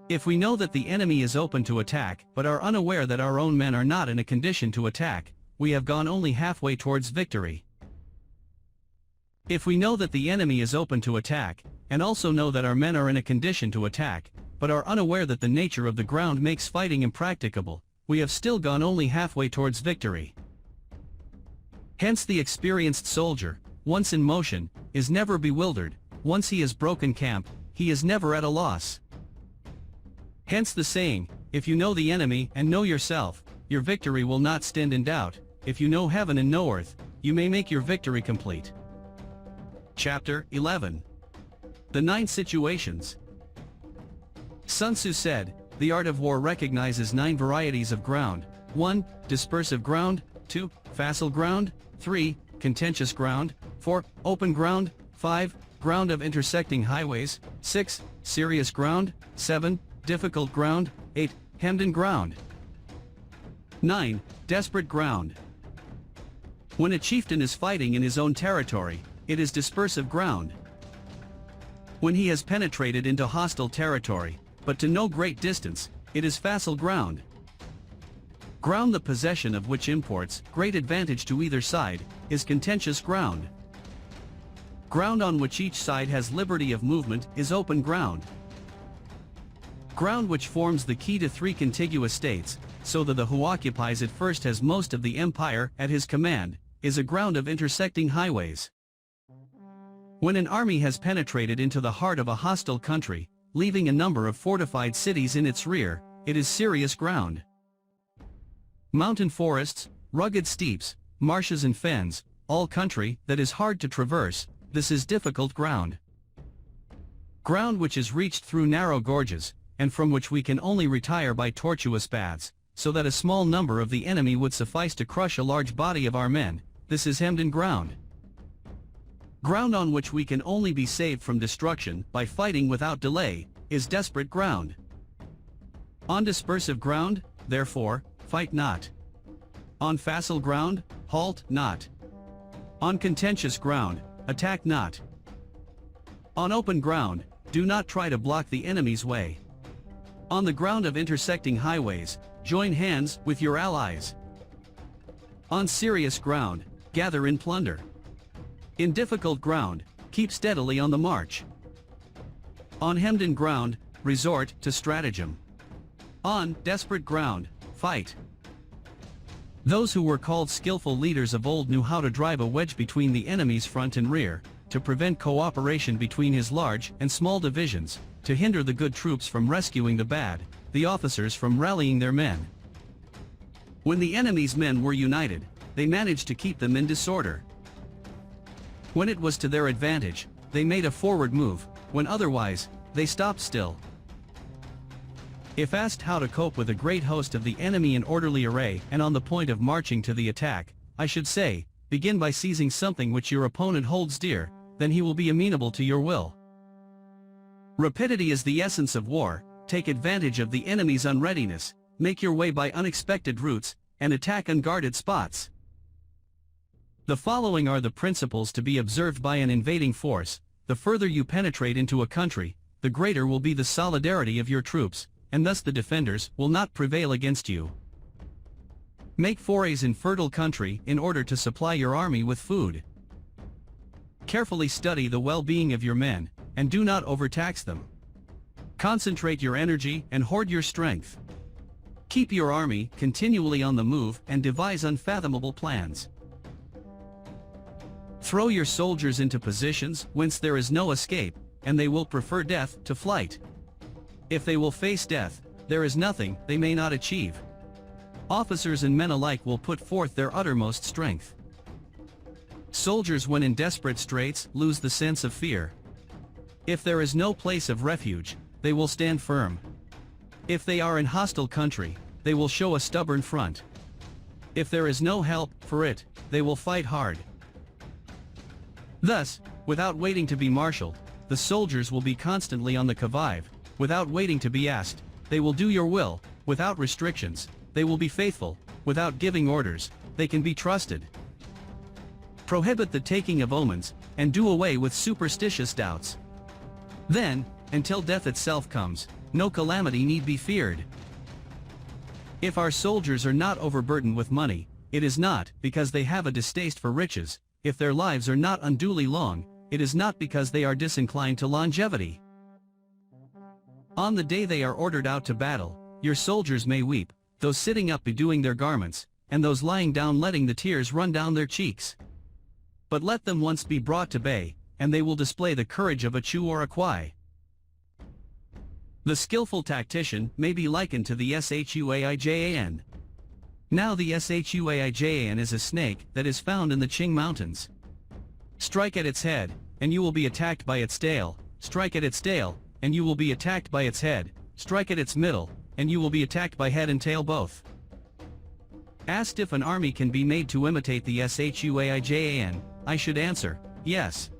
If we know that the enemy is open to attack, but are unaware that our own men are not in a condition to attack, we have gone only halfway towards victory. If we know that the enemy is open to attack, and also know that our men are in a condition to attack, but are unaware that the nature of the ground makes fighting impracticable, we have still gone only halfway towards victory. Hence the experienced soldier, once in motion, is never bewildered, once he has broken camp, he is never at a loss. Hence the saying, if you know the enemy and know yourself, your victory will not stand in doubt, if you know heaven and know earth, you may make your victory complete. Chapter 11. The 9 Situations. Sun Tzu said, the art of war recognizes 9 varieties of ground: 1. Dispersive ground, 2. Facile ground, 3. Contentious ground, 4. Open ground, 5. Ground of intersecting highways, 6. Serious ground, 7. Difficult ground, 8. Hemmed-in ground. 9. Desperate ground. When a chieftain is fighting in his own territory, it is dispersive ground. When he has penetrated into hostile territory, but to no great distance, it is facile ground. Ground the possession of which imports great advantage to either side, is contentious ground. Ground on which each side has liberty of movement is open ground. Ground which forms the key to 3 contiguous states, so that the who occupies it first has most of the empire at his command, is a ground of intersecting highways. When an army has penetrated into the heart of a hostile country, leaving a number of fortified cities in its rear, it is serious ground. Mountain forests, rugged steeps, marshes and fens, all country that is hard to traverse, this is difficult ground. Ground which is reached through narrow gorges, and from which we can only retire by tortuous paths, so that a small number of the enemy would suffice to crush a large body of our men, this is hemmed-in ground. Ground on which we can only be saved from destruction by fighting without delay, is desperate ground. On dispersive ground, therefore, fight not. On facile ground, halt not. On contentious ground, attack not. On open ground, do not try to block the enemy's way. On the ground of intersecting highways, join hands with your allies. On serious ground, gather in plunder. In difficult ground, keep steadily on the march. On hemmed-in ground, resort to stratagem. On desperate ground, fight. Those who were called skillful leaders of old knew how to drive a wedge between the enemy's front and rear, to prevent cooperation between his large and small divisions, to hinder the good troops from rescuing the bad, the officers from rallying their men. When the enemy's men were united, they managed to keep them in disorder. When it was to their advantage, they made a forward move, when otherwise, they stopped still. If asked how to cope with a great host of the enemy in orderly array and on the point of marching to the attack, I should say, begin by seizing something which your opponent holds dear, then he will be amenable to your will. Rapidity is the essence of war, take advantage of the enemy's unreadiness, make your way by unexpected routes, and attack unguarded spots. The following are the principles to be observed by an invading force: the further you penetrate into a country, the greater will be the solidarity of your troops, and thus the defenders will not prevail against you. Make forays in fertile country in order to supply your army with food. Carefully study the well-being of your men, and do not overtax them. Concentrate your energy and hoard your strength. Keep your army continually on the move and devise unfathomable plans. Throw your soldiers into positions whence there is no escape, and they will prefer death to flight. If they will face death, there is nothing they may not achieve. Officers and men alike will put forth their uttermost strength. Soldiers when in desperate straits lose the sense of fear. If there is no place of refuge, they will stand firm. If they are in hostile country, they will show a stubborn front. If there is no help for it, they will fight hard. Thus, without waiting to be marshaled, the soldiers will be constantly on the qui vive. Without waiting to be asked, they will do your will. Without restrictions, they will be faithful. Without giving orders, they can be trusted. Prohibit the taking of omens, and do away with superstitious doubts. Then, until death itself comes, no calamity need be feared. If our soldiers are not overburdened with money, it is not because they have a distaste for riches. If their lives are not unduly long, it is not because they are disinclined to longevity. On the day they are ordered out to battle, your soldiers may weep, those sitting up bedewing their garments, and those lying down letting the tears run down their cheeks. But let them once be brought to bay, and they will display the courage of a Chu or a Kwai. The skillful tactician may be likened to the Shuaijan. Now the Shuaijan is a snake that is found in the Qing Mountains. Strike at its head, and you will be attacked by its tail. Strike at its tail, and you will be attacked by its head. Strike at its middle, and you will be attacked by head and tail both. Asked if an army can be made to imitate the Shuaijan, I should answer, yes.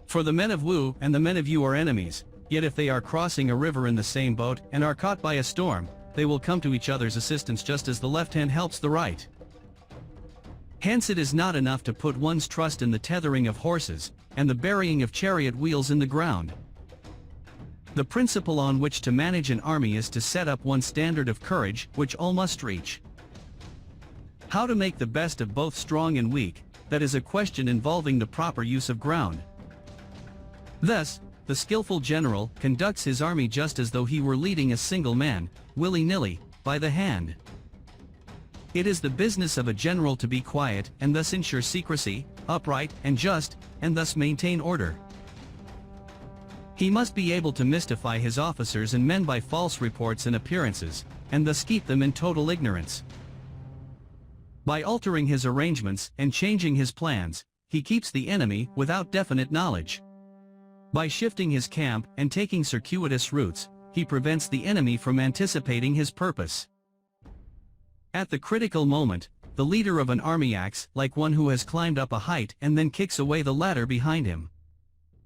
For the men of Wu and the men of Yu are enemies, yet if they are crossing a river in the same boat and are caught by a storm, they will come to each other's assistance just as the left hand helps the right. Hence it is not enough to put one's trust in the tethering of horses, and the burying of chariot wheels in the ground. The principle on which to manage an army is to set up one standard of courage which all must reach. How to make the best of both strong and weak, that is a question involving the proper use of ground. Thus, the skillful general conducts his army just as though he were leading a single man, willy-nilly, by the hand. It is the business of a general to be quiet and thus ensure secrecy, upright and just, and thus maintain order. He must be able to mystify his officers and men by false reports and appearances, and thus keep them in total ignorance. By altering his arrangements and changing his plans, he keeps the enemy without definite knowledge. By shifting his camp and taking circuitous routes, he prevents the enemy from anticipating his purpose. At the critical moment, the leader of an army acts like one who has climbed up a height and then kicks away the ladder behind him.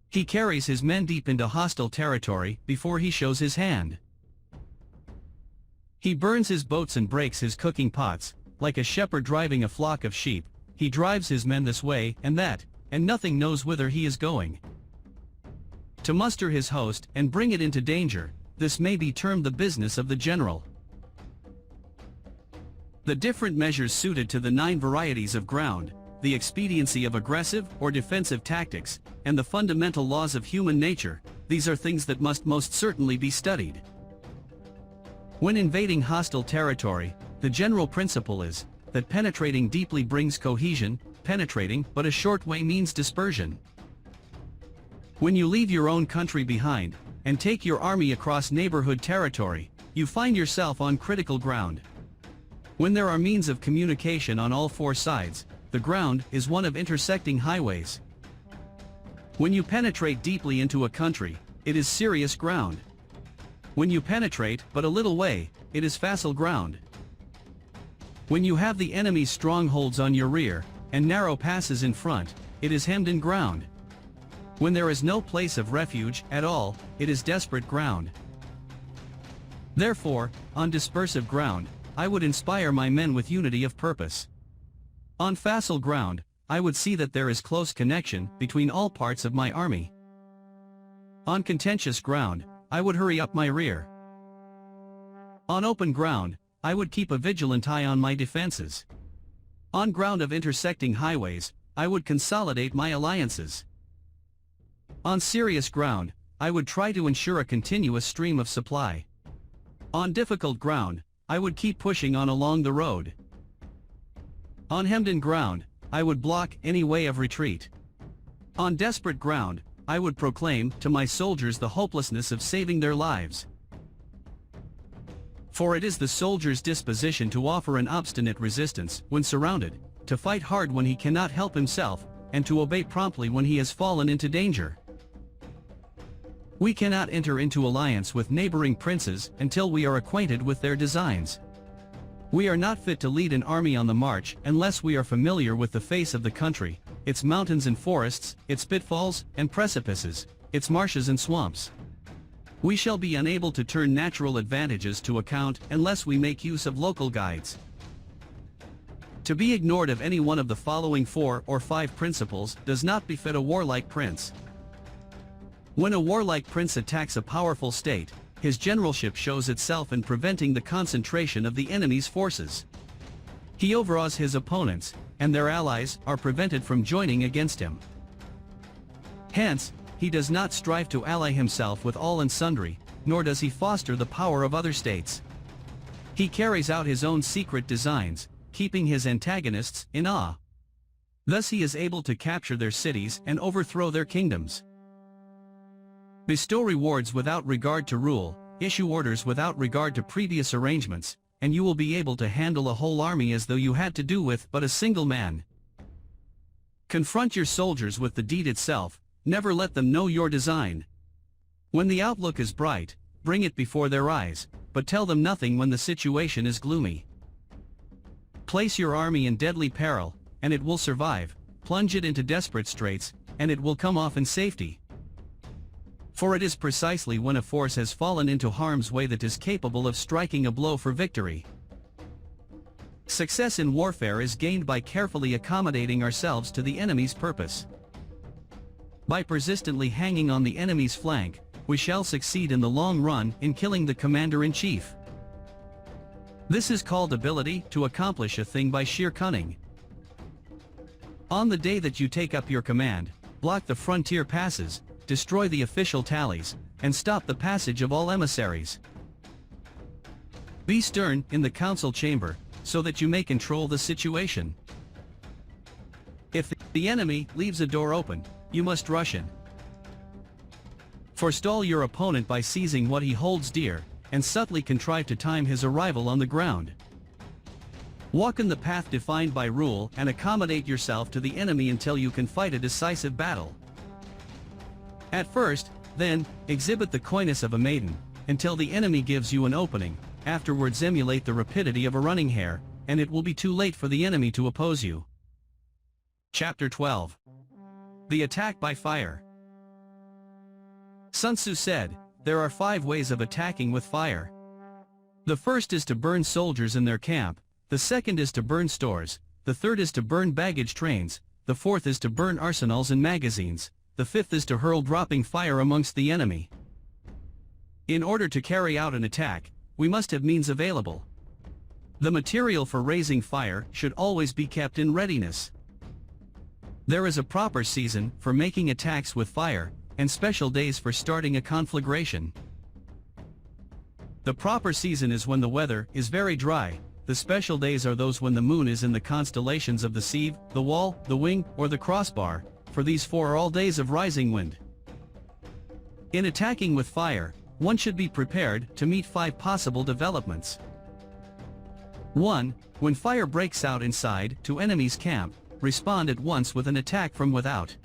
He carries his men deep into hostile territory before he shows his hand. He burns his boats and breaks his cooking pots. Like a shepherd driving a flock of sheep, he drives his men this way and that, and nothing knows whither he is going. To muster his host and bring it into danger, this may be termed the business of the general. The different measures suited to the 9 varieties of ground, the expediency of aggressive or defensive tactics, and the fundamental laws of human nature, these are things that must most certainly be studied. When invading hostile territory, the general principle is that penetrating deeply brings cohesion, penetrating but a short way means dispersion. When you leave your own country behind, and take your army across neighborhood territory, you find yourself on critical ground. When there are means of communication on all 4 sides, the ground is one of intersecting highways. When you penetrate deeply into a country, it is serious ground. When you penetrate but a little way, it is facile ground. When you have the enemy's strongholds on your rear, and narrow passes in front, it is hemmed-in ground. When there is no place of refuge at all, it is desperate ground. Therefore, on dispersive ground, I would inspire my men with unity of purpose. On facile ground, I would see that there is close connection between all parts of my army. On contentious ground, I would hurry up my rear. On open ground, I would keep a vigilant eye on my defenses. On ground of intersecting highways, I would consolidate my alliances. On serious ground, I would try to ensure a continuous stream of supply. On difficult ground, I would keep pushing on along the road. On hemmed-in ground, I would block any way of retreat. On desperate ground, I would proclaim to my soldiers the hopelessness of saving their lives. For it is the soldier's disposition to offer an obstinate resistance when surrounded, to fight hard when he cannot help himself, and to obey promptly when he has fallen into danger. We cannot enter into alliance with neighboring princes until we are acquainted with their designs. We are not fit to lead an army on the march unless we are familiar with the face of the country, its mountains and forests, its pitfalls and precipices, its marshes and swamps. We shall be unable to turn natural advantages to account unless we make use of local guides. To be ignored of any one of the following 4 or 5 principles does not befit a warlike prince. When a warlike prince attacks a powerful state, his generalship shows itself in preventing the concentration of the enemy's forces. He overawes his opponents, and their allies are prevented from joining against him. Hence, he does not strive to ally himself with all and sundry, nor does he foster the power of other states. He carries out his own secret designs, keeping his antagonists in awe. Thus he is able to capture their cities and overthrow their kingdoms. Bestow rewards without regard to rule, issue orders without regard to previous arrangements, and you will be able to handle a whole army as though you had to do with but a single man. Confront your soldiers with the deed itself, never let them know your design. When the outlook is bright, bring it before their eyes, but tell them nothing when the situation is gloomy. Place your army in deadly peril, and it will survive, plunge it into desperate straits, and it will come off in safety. For it is precisely when a force has fallen into harm's way that is capable of striking a blow for victory. Success in warfare is gained by carefully accommodating ourselves to the enemy's purpose. By persistently hanging on the enemy's flank, we shall succeed in the long run in killing the commander-in-chief. This is called ability to accomplish a thing by sheer cunning. On the day that you take up your command, block the frontier passes, destroy the official tallies, and stop the passage of all emissaries. Be stern in the council chamber, so that you may control the situation. If the enemy leaves a door open, you must rush in. Forestall your opponent by seizing what he holds dear, and subtly contrive to time his arrival on the ground. Walk in the path defined by rule and accommodate yourself to the enemy until you can fight a decisive battle. At first, then, exhibit the coyness of a maiden, until the enemy gives you an opening, afterwards emulate the rapidity of a running hare, and it will be too late for the enemy to oppose you. Chapter 12. The Attack by Fire. Sun Tzu said, there are 5 ways of attacking with fire. The first is to burn soldiers in their camp, the second is to burn stores, the third is to burn baggage trains, the fourth is to burn arsenals and magazines, the fifth is to hurl dropping fire amongst the enemy. In order to carry out an attack, we must have means available. The material for raising fire should always be kept in readiness. There is a proper season for making attacks with fire, and special days for starting a conflagration. The proper season is when the weather is very dry, the special days are those when the moon is in the constellations of the sieve, the wall, the wing, or the crossbar, for these 4 are all days of rising wind. In attacking with fire, one should be prepared to meet 5 possible developments. 1. When fire breaks out inside to enemy's camp, respond at once with an attack from without.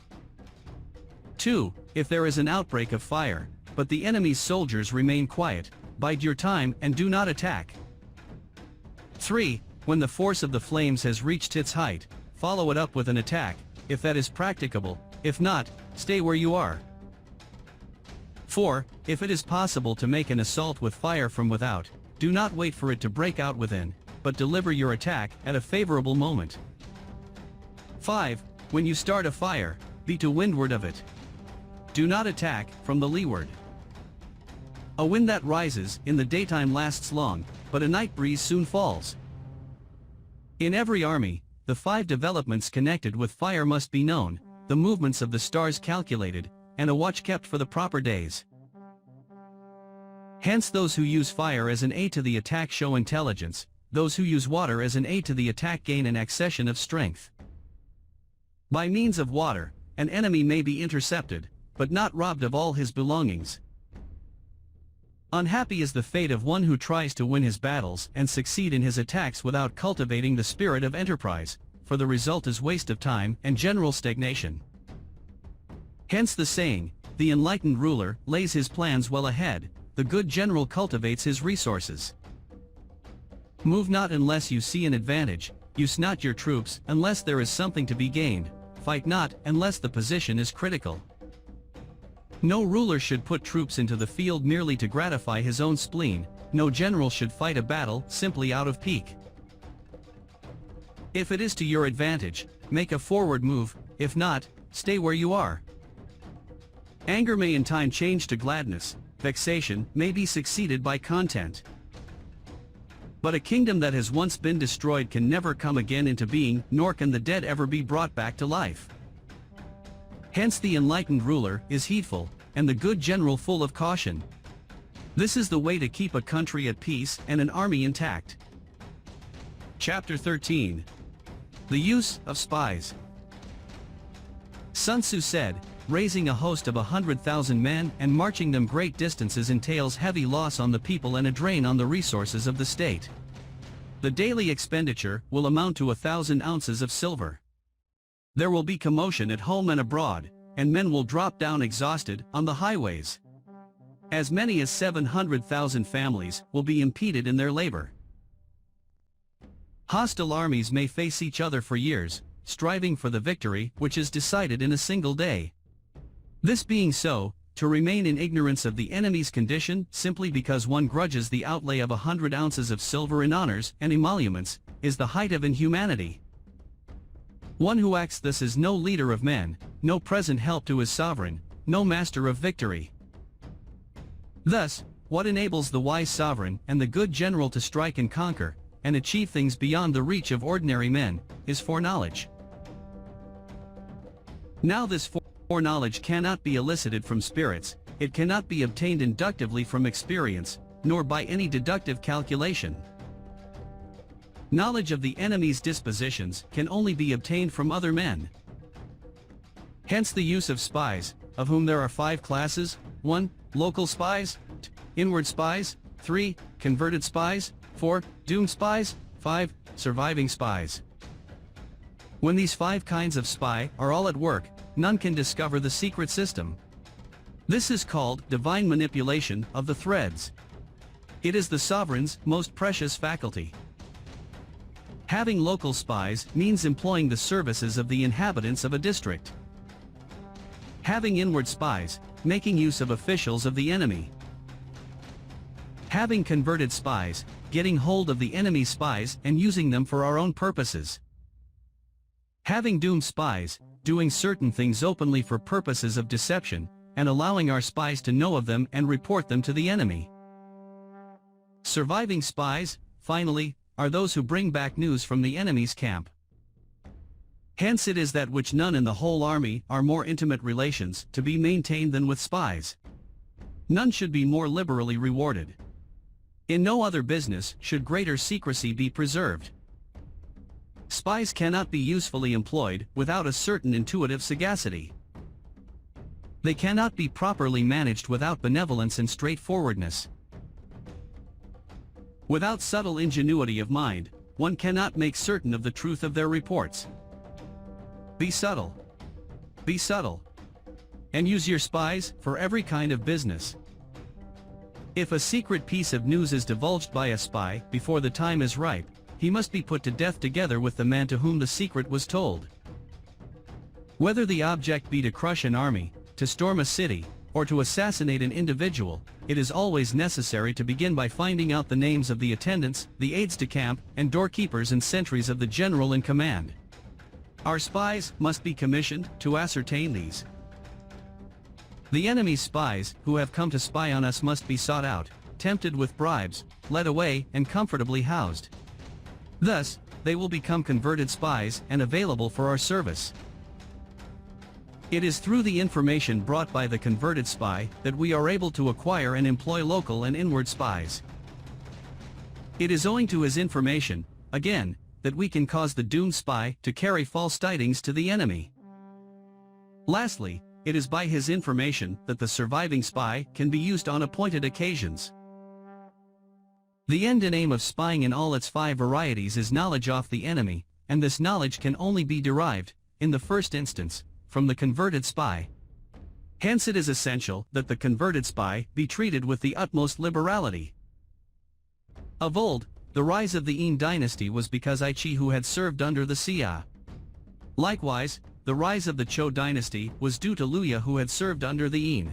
2. If there is an outbreak of fire, but the enemy's soldiers remain quiet, bide your time and do not attack. 3. When the force of the flames has reached its height, follow it up with an attack, if that is practicable, if not, stay where you are. 4. If it is possible to make an assault with fire from without, do not wait for it to break out within, but deliver your attack at a favorable moment. 5. When you start a fire, be to windward of it. Do not attack from the leeward. A wind that rises in the daytime lasts long, but a night breeze soon falls. In every army, the 5 developments connected with fire must be known, the movements of the stars calculated, and a watch kept for the proper days. Hence those who use fire as an aid to the attack show intelligence, those who use water as an aid to the attack gain an accession of strength. By means of water, an enemy may be intercepted, but not robbed of all his belongings. Unhappy is the fate of one who tries to win his battles and succeed in his attacks without cultivating the spirit of enterprise, for the result is waste of time and general stagnation. Hence the saying, the enlightened ruler lays his plans well ahead, the good general cultivates his resources. Move not unless you see an advantage, use not your troops unless there is something to be gained, fight not unless the position is critical. No ruler should put troops into the field merely to gratify his own spleen, no general should fight a battle simply out of pique. If it is to your advantage, make a forward move, if not, stay where you are. Anger may in time change to gladness, vexation may be succeeded by content. But a kingdom that has once been destroyed can never come again into being, nor can the dead ever be brought back to life. Hence the enlightened ruler is heedful, and the good general full of caution. This is the way to keep a country at peace and an army intact. Chapter 13. The Use of Spies. Sun Tzu said, raising a host of 100,000 men and marching them great distances entails heavy loss on the people and a drain on the resources of the state. The daily expenditure will amount to 1,000 ounces of silver. There will be commotion at home and abroad, and men will drop down exhausted on the highways. As many as 700,000 families will be impeded in their labor. Hostile armies may face each other for years, striving for the victory which is decided in a single day. This being so, to remain in ignorance of the enemy's condition simply because one grudges the outlay of 100 ounces of silver in honors and emoluments, is the height of inhumanity. One who acts thus is no leader of men, no present help to his sovereign, no master of victory. Thus, what enables the wise sovereign and the good general to strike and conquer, and achieve things beyond the reach of ordinary men, is foreknowledge. Now this foreknowledge cannot be elicited from spirits, it cannot be obtained inductively from experience, nor by any deductive calculation. Knowledge of the enemy's dispositions can only be obtained from other men. Hence the use of spies, of whom there are 5 classes: 1. Local spies, 2. Inward spies, 3. Converted spies, 4. Doomed spies, 5. Surviving spies. When these 5 kinds of spy are all at work, none can discover the secret system. This is called divine manipulation of the threads. It is the sovereign's most precious faculty. Having local spies means employing the services of the inhabitants of a district. Having inward spies, making use of officials of the enemy. Having converted spies, getting hold of the enemy's spies and using them for our own purposes. Having doomed spies, doing certain things openly for purposes of deception, and allowing our spies to know of them and report them to the enemy. Surviving spies, finally, are those who bring back news from the enemy's camp. Hence it is that which none in the whole army are more intimate relations to be maintained than with spies. None should be more liberally rewarded. In no other business should greater secrecy be preserved. Spies cannot be usefully employed without a certain intuitive sagacity. They cannot be properly managed without benevolence and straightforwardness. Without subtle ingenuity of mind, one cannot make certain of the truth of their reports. Be subtle. Be subtle. And use your spies for every kind of business. If a secret piece of news is divulged by a spy before the time is ripe, he must be put to death together with the man to whom the secret was told. Whether the object be to crush an army, to storm a city, or to assassinate an individual, it is always necessary to begin by finding out the names of the attendants, the aides-de-camp, and doorkeepers and sentries of the general in command. Our spies must be commissioned to ascertain these. The enemy's spies who have come to spy on us must be sought out, tempted with bribes, led away and comfortably housed. Thus, they will become converted spies and available for our service. It is through the information brought by the converted spy that we are able to acquire and employ local and inward spies. It is owing to his information, again, that we can cause the doomed spy to carry false tidings to the enemy. Lastly, it is by his information that the surviving spy can be used on appointed occasions. The end and aim of spying in all its 5 varieties is knowledge of the enemy, and this knowledge can only be derived, in the first instance, from the converted spy. Hence it is essential that the converted spy be treated with the utmost liberality. Of old, the rise of the Yin dynasty was because Aichi who had served under the Xia. Likewise, the rise of the Zhou dynasty was due to Luya who had served under the Yin.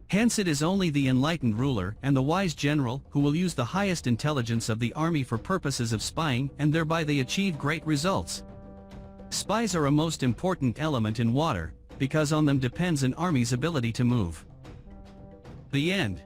Hence it is only the enlightened ruler and the wise general who will use the highest intelligence of the army for purposes of spying, and thereby they achieve great results. Spies are a most important element in water, because on them depends an army's ability to move. The end.